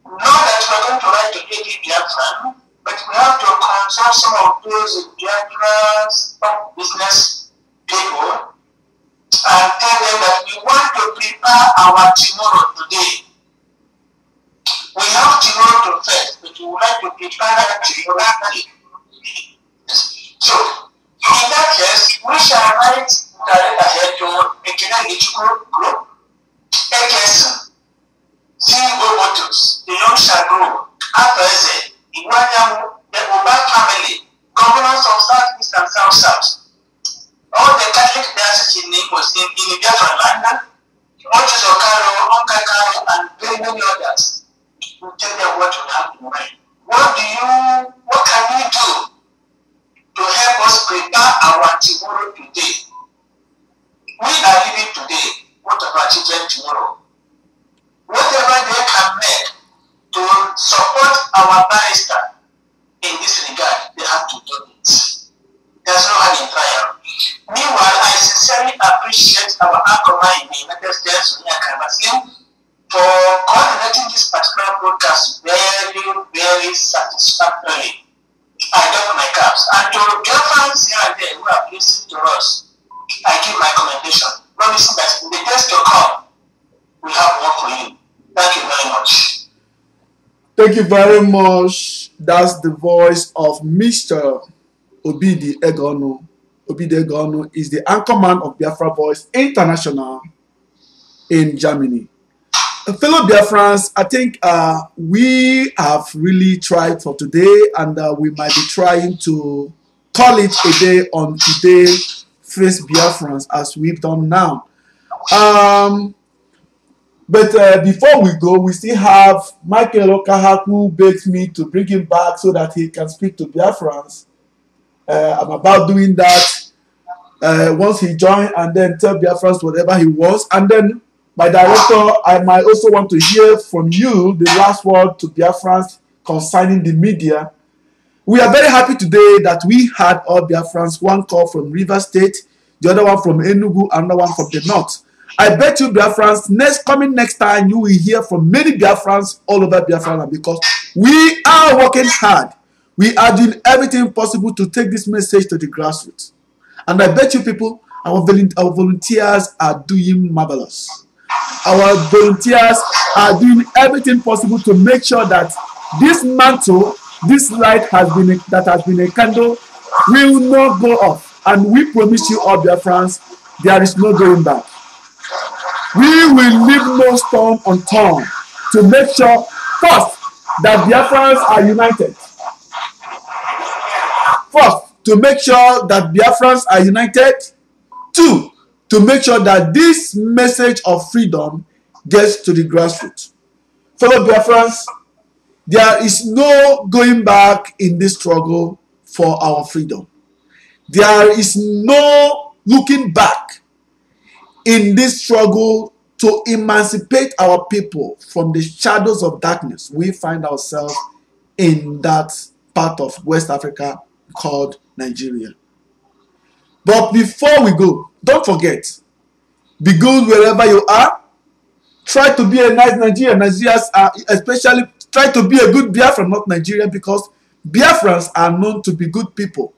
Not that we're going to write to every Biafran, but we have to consult some of those Biafrans, business people, and tell them that we want to prepare our tomorrow today. We have tomorrow to face, but we would like to prepare that tomorrow today. So, in that case, we shall write direct ahead to a Kenyan group, Ecosoc, CEO motors, the young shall grow. After the Oba family, governors of South-East and South-South, all the Catholic diocese in in Biafran land, Churches of Karo, Onkakaro, and very many others, will tell them what you have in mind. What can we do to help us prepare our tomorrow today? We are living today. What about children tomorrow? Whatever they can make to support our barrister in this regard, they have to do it. There's no hard in trial. Meanwhile, I sincerely appreciate our anchorman in the United States, for coordinating this particular broadcast very, very satisfactorily. I doff my caps. And to Biafrans here and there who are listening to us, I give my commendation, promising that in the days to come, we have work for you. Thank you very much. Thank you very much. That's the voice of Mr. Obidi Egono. Obidi Egono is the anchorman of Biafra Voice International in Germany. Fellow Biafrans, I think we have really tried for today, and we might be trying to call it a day on Today Face Biafrans, as we've done now. But before we go, we still have Michael Okaha, who begged me to bring him back so that he can speak to Biafrans. I'm about doing that once he joined, and then tell Biafrans whatever he wants. And then, my director, I might also want to hear from you the last word to Biafrans concerning the media. We are very happy today that we had all Biafrans, one call from River State, the other one from Enugu, another one from the north. I bet you Biafrans, coming next time, you will hear from many Biafrans all over Biafra, because we are working hard. We are doing everything possible to take this message to the grassroots. And I bet you people, our volunteers are doing marvelous. Our volunteers are doing everything possible to make sure that this mantle, this light that has been a candle, will not go off. And we promise you all, Biafrans, there is no going back. We will leave no stone unturned to make sure, first, that Biafrans are united. First, to make sure that Biafrans are united. Two, to make sure that this message of freedom gets to the grassroots. Fellow Biafrans, there is no going back in this struggle for our freedom. There is no looking back in this struggle to emancipate our people from the shadows of darkness we find ourselves in that part of West Africa called Nigeria. But before we go, don't forget, be good wherever you are. Try to be a nice Nigerian. Nigerians are, especially try to be a good Biafran, not Nigerian, because Biafrans are known to be good people.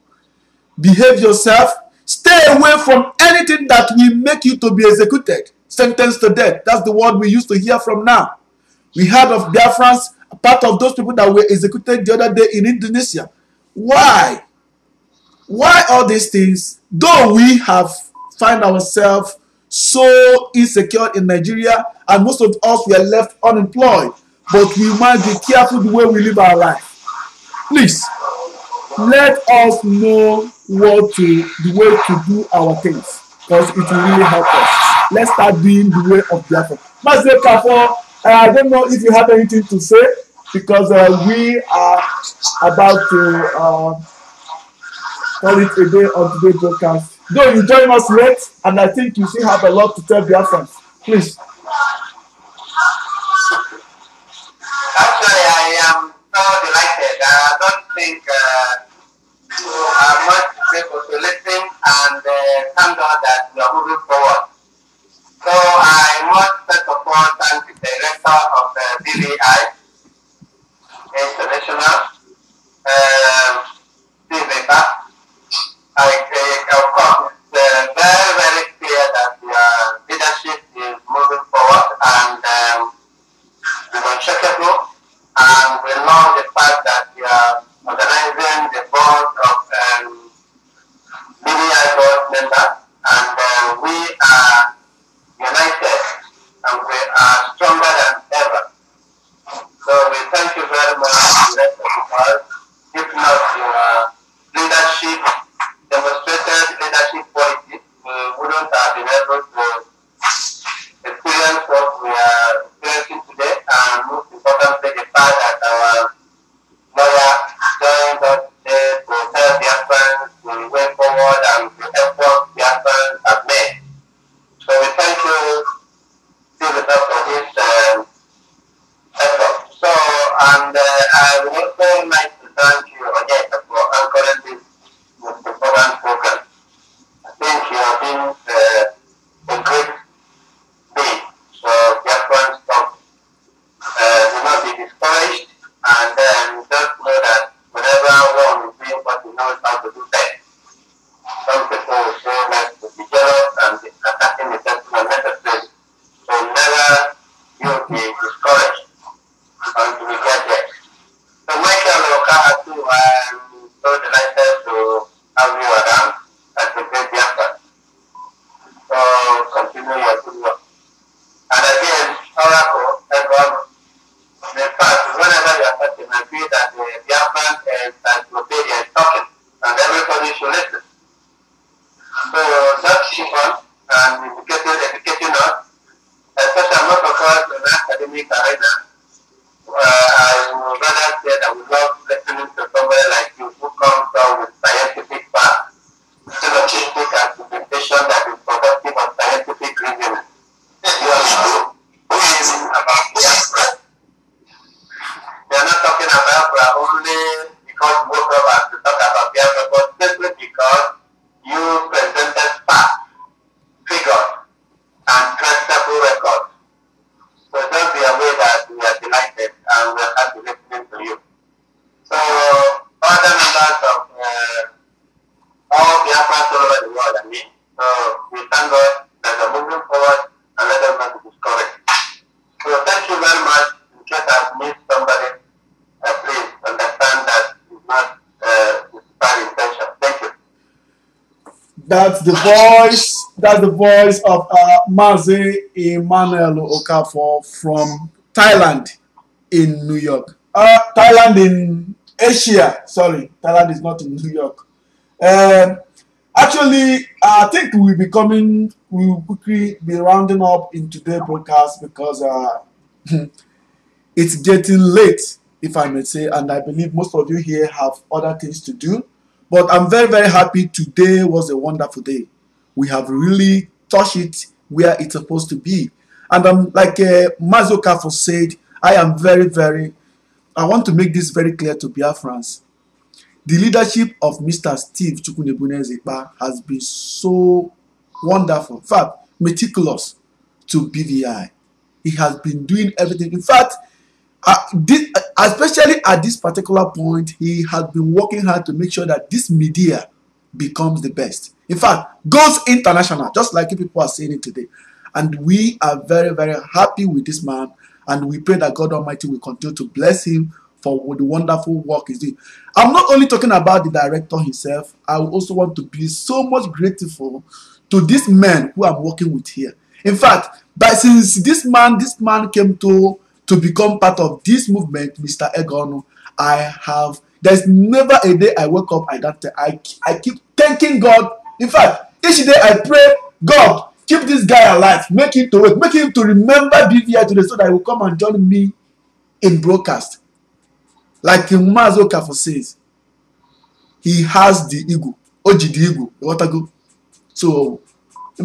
Behave yourself. Stay away from anything that will make you to be executed, sentenced to death. That's the word we used to hear from now. We heard of Biafrans, part of those people that were executed the other day in Indonesia. Why? Why all these things? Though we have find ourselves so insecure in Nigeria, and most of us were left unemployed, but we must be careful the way we live our life. Please, let us know the way to do our things, because it will really help us. Let's start doing the way of Biafra. I don't know if you have anything to say, because we are about to call it a day on today's broadcast. Though you join us late, and I think you still have a lot to tell Biafrans. Please. Actually, I am so delighted. I don't think much people to listen, and thank God that we are moving forward. So I must first of all thank the director of the BVI International, Steve. Of course, it's very, very clear that your leadership is moving forward and is unshakable. And we know the fact that you are organizing the board of BVI board members, and we are united and we are stronger than ever. So we thank you very much for the rest of the world. If not your leadership, demonstrated leadership quality, we wouldn't have been able to experience what we are experiencing today, and most importantly, the fact that our lawyer joined us today to tell Biafrans the way forward and the effort Biafrans have made. So we thank you, Steve, for this effort. So, and I would also like to thank you again for anchoring this most important program. I think you have been a great day for Biafran stuff. Do not be discouraged, and then just know that whenever one is doing what he knows how to do best, some people will say like to be jealous and be attacking the person unnecessarily. So never you be discouraged until we get there. So Michael Okahatu, I'm so delighted to have you around as a great Biafran. So continue your good work. And again, Oracle, everyone, in fact, whenever you are talking, I feel that the Biafran encyclopedia is talking, and everybody should listen. So just keep on and educating us, especially most of us in the academic arena. I would rather say that we love listening to somebody like you who comes out with scientific facts, scientific argumentation that is productive of scientific reasoning. You are who is about Biafra. They are not talking about Biafra only because most of us talk about Biafra, but simply because you presented facts, figures, and traceable records. So just be aware that we are delighted and we are happy listening to you. So other members of all Biafrans all over the world, so we thank God that they are moving forward and let them not be discouraged. So thank you very much. In case I've missed somebody, please understand that it's not with bad intention. Thank you. That's the voice That's the voice of Mazi Emmanuel Okafor from Thailand in New York. Thailand in Asia. Sorry, Thailand is not in New York. Actually, I think we'll quickly be rounding up in today's broadcast because it's getting late, if I may say, and I believe most of you here have other things to do. But I'm very, very happy. Today was a wonderful day. We have really touched it where it's supposed to be. And like Mazi Okafor said, I am very, very, I want to make this very clear to Biafrans. The leadership of Mr. Steve Chukwunebunezekpa has been so wonderful, in fact, meticulous to BVI. He has been doing everything. In fact, especially at this particular point, he has been working hard to make sure that this media becomes the best. In fact, goes international, just like people are saying it today. And we are very, very happy with this man. And we pray that God Almighty will continue to bless him for the wonderful work he's doing. I'm not only talking about the director himself. I also want to be so much grateful to these men who I'm working with here. In fact, since this man came to become part of this movement, Mr. Egono, there's never a day I wake up I keep thanking God. In fact, each day I pray, God, keep this guy alive, make him to work, make him to remember BVI today so that he will come and join me in broadcast. Like Mazi Okafor says, he has the ego. Oji the ego. What I go? So, so,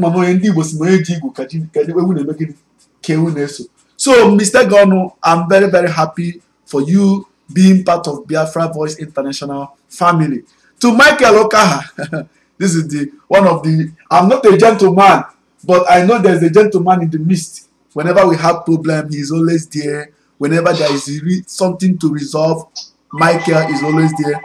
Mr. Gono, I'm very, very happy for you being part of Biafra Voice International family. To Michael Okaha, this is I'm not a gentleman, but I know there's a gentleman in the midst. Whenever we have problem, he's always there. Whenever there is something to resolve, Michael is always there.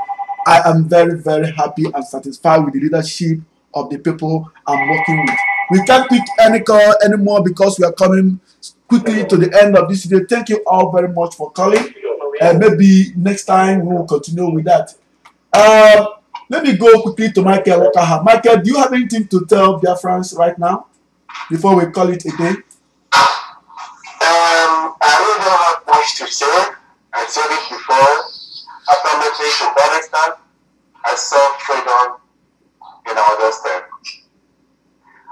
I am very, very happy and satisfied with the leadership of the people I'm working with. We can't pick any call anymore because we are coming quickly to the end of this video. Thank you all very much for calling. Maybe next time we will continue with that. Let me go quickly to Michael Okaha. Michael, do you have anything to tell Biafrans right now before we call it a day? I really don't have much to say. I said it before. After listening to Pakistan, I saw freedom in our doorstep.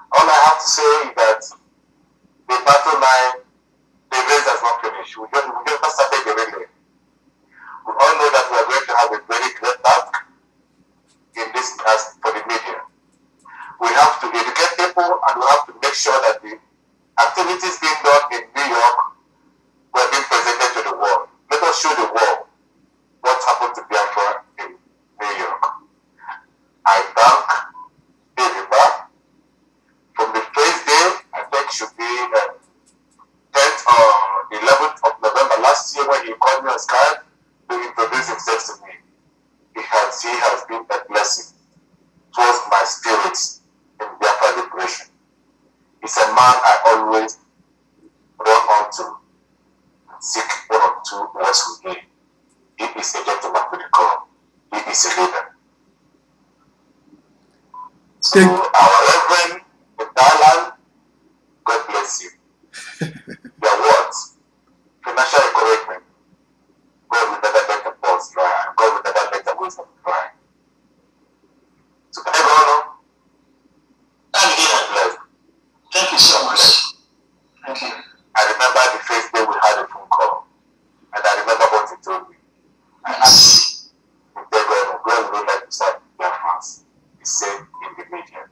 All I have to say is that the battle line, the race has not finished. We just started the relay. We all know that we are going to have a very great task in this as for the media. We have to educate people and we have to make sure that the activities being done in New York were being presented to the world. Let us show the world what happened to Biafra in New York. I thank David Bar. From the first day, I think should be 10th or 11th of November last year when he called me on Skype to introduce himself to me. He has been a blessing towards my spirits in Biafra liberation. He's a man I always run on to and seek one or two words with him. He is a gentleman to the core. He is a leader. So our Reverend in Thailand, God bless you. Your words, financial encouragement, God will never let the pulse dry, and God will never let the wisdom dry. So can I go on? Thank you so much. Thank you. I remember the first day we had a phone call, and I remember what he told me. I asked him, where would you like to start Biafrans? He said, in the media.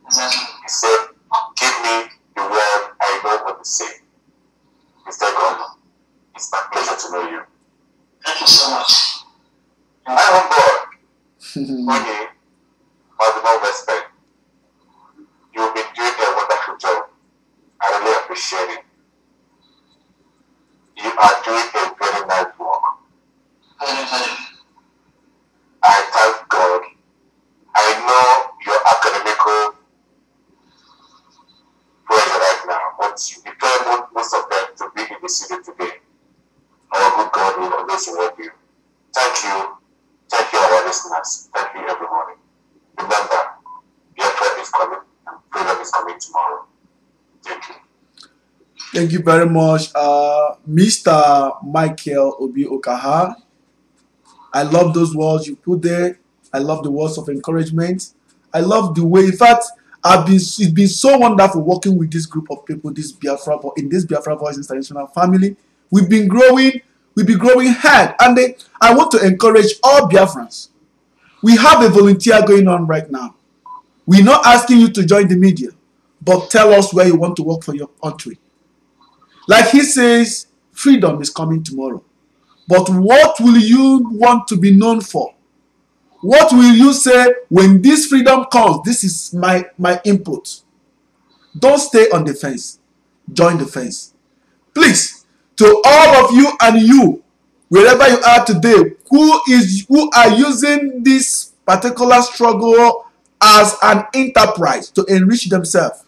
He said, give me the word, I know what to say. Mr. Governor, it's my pleasure to know you. Thank you so much. I'm on board. Money, maximum respect. You've been doing a wonderful job. I really appreciate it. You are doing a very nice work. I thank God. I know your academical pressure right now, but you depend most of them to be in the city today. Our good God will always reward you. Thank you. Thank you, our listeners. Thank you, everybody. Remember, Biafra is coming and freedom is coming tomorrow. Thank you. Thank you very much, Mr. Michael Obi Okaha. I love those words you put there. I love the words of encouragement. I love the way, in fact, it's been so wonderful working with this group of people, in this Biafra Voice International family. We've been growing hard, and I want to encourage all Biafrans. We have a volunteer going on right now. We're not asking you to join the media, but tell us where you want to work for your country. Like he says, freedom is coming tomorrow. But what will you want to be known for? What will you say when this freedom comes? This is my input. Don't stay on the fence. Join the fence. Please, to all of you and you, wherever you are today, who are using this particular struggle as an enterprise to enrich themselves.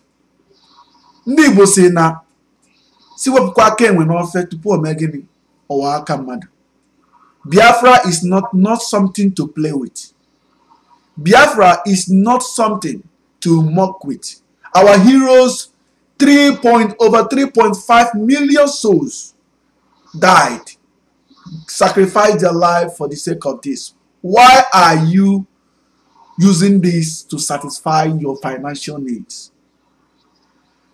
Ndị Igbo si na si wepụkwa aka enwe n'ofe tupu o mee gịnị ọwa aka mmadụ. Biafra is not something to play with. Biafra is not something to mock with. Our heroes, over 3.5 million souls died, sacrificed their life for the sake of this. Why are you using this to satisfy your financial needs?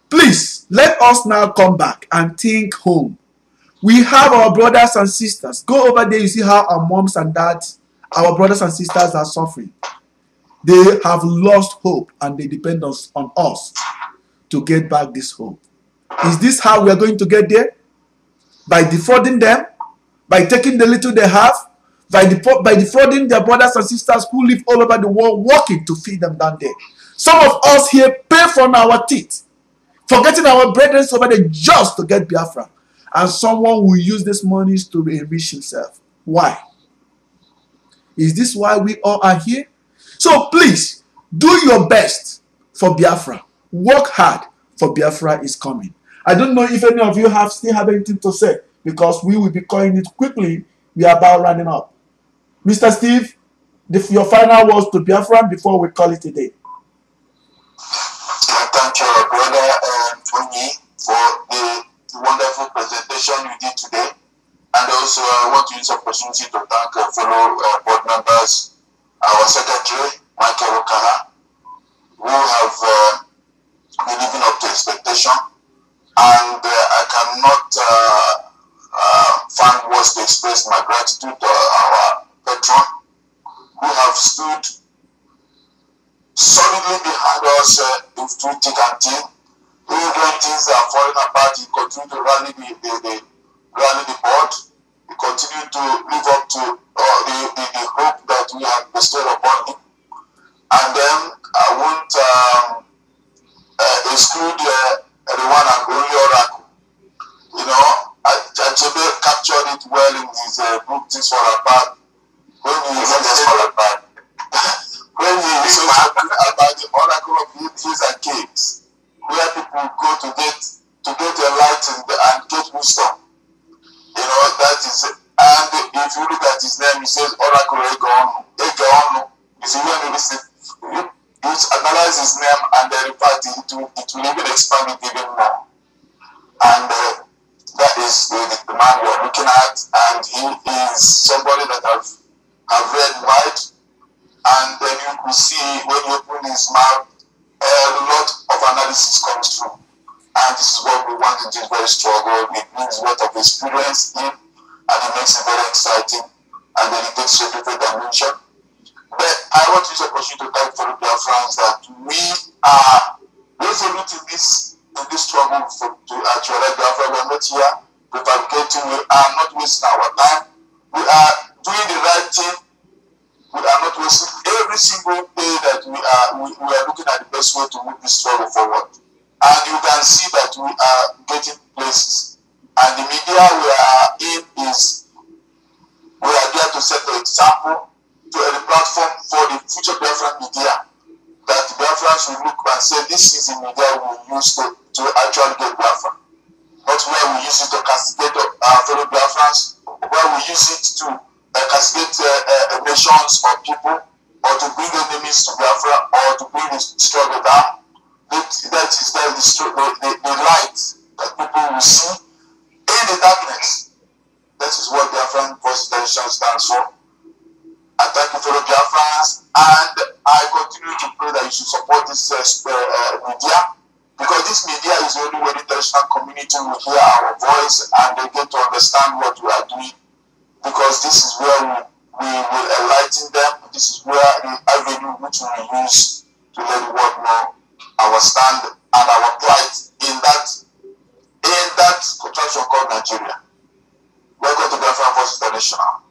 Please, let us now come back and think home. We have our brothers and sisters. Go over there, you see how our moms and dads, our brothers and sisters are suffering. They have lost hope and they depend on us to get back this hope. Is this how we are going to get there? By defrauding them? By taking the little they have? By defrauding their brothers and sisters who live all over the world, working to feed them down there? Some of us here pay from our teeth, forgetting our brethren over there just to get Biafra. And someone will use these monies to enrich himself. Why? Is this why we all are here? So please, do your best for Biafra. Work hard, for Biafra is coming. I don't know if any of you still have anything to say, because we will be calling it quickly. We are about running up. Mr. Steve, your final words to Biafra before we call it a day. Thank you, brother Tony, for the wonderful presentation you did today. And also, I want to use the opportunity to thank fellow board members, our secretary, Michael Okaha, who have been living up to expectation. And I cannot find words to express my gratitude to our patron, who have stood solidly behind us through thick and thin. Even when things are falling apart, he continued to rally the board. He continued to live up to the hope that we have bestowed upon him. And then I won't exclude the one and only Oracle. You know, Achebe captured it well in his book, Things Fall Apart. When he said when he spoke about the Oracle of Hills and Caves, where people go to get enlightened and get wisdom. You know, that is, and if you look at his name, he says Oracle Egeonu. You see, when you listen, you analyze his name and then it will even expand it even more. And that is the man we are looking at, and he is somebody that have read wide, and then you could see when you open his mouth, a lot of analysis comes through. And this is what we want in this very struggle. It brings a lot of experience in, and it makes it very exciting, and then it takes you to a different dimension. But I want to use the opportunity to thank fellow Biafrans that we are resolute in this struggle to actualize Biafra. We are not here prevaricating. We are not wasting our time. We are doing the right thing. We are not wasting every single day that we are looking at the best way to move this struggle forward. And you can see that we are getting places. And the media we are in we are there to set the example, to the platform for the future Biafran media, that the Biafrans will look and say, this is the media we will use to actually get Biafra. Not where we use it to castigate our fellow Biafrans, where we use it to castigate nations or people, or to bring enemies to Biafra, or to bring the struggle down. the light that people will see in the darkness. That is what Biafran Voice International stands for. I thank you, fellow Biafrans, and I continue to pray that you should support this media, because this media is the only way the international community will hear our voice and they get to understand what we are doing, because this is where we will enlighten them. This is where the avenue which we will use to let the world know our stand and our plight in that contraction called Nigeria. Welcome to Biafran Voice International.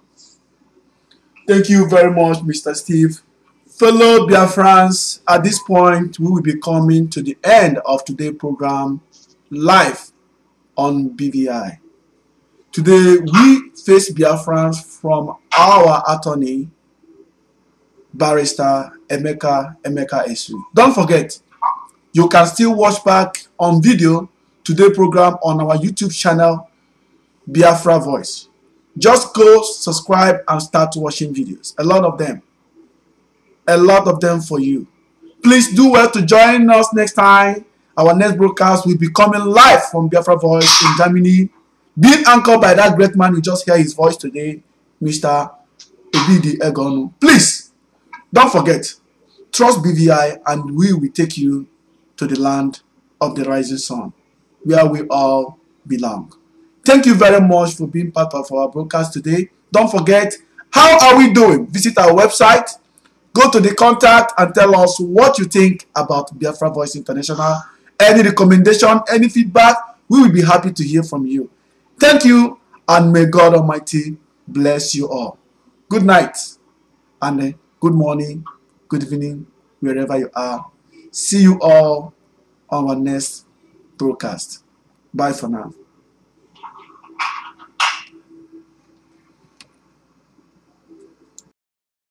Thank you very much, Mr. Steve. Fellow Biafrans, at this point, we will be coming to the end of today's program live on BVI. Today, we face Biafrans from our attorney, Barrister Emeka Esiri. Don't forget, you can still watch back on video today's program on our YouTube channel, Biafra Voice. Just go subscribe and start watching videos. A lot of them for you. Please do well to join us next time. Our next broadcast will be coming live from Biafra Voice in Germany, being anchored by that great man you just hear his voice today, Mr. Ebidi Egonu. Please don't forget, trust BVI and we will take you to the land of the rising sun, where we all belong. Thank you very much for being part of our broadcast today. Don't forget, how are we doing? Visit our website, go to the contact and tell us what you think about Biafra Voice International. Any recommendation, any feedback, we will be happy to hear from you. Thank you, and may God Almighty bless you all. Good night, and good morning, good evening, wherever you are. See you all on our next broadcast. Bye for now.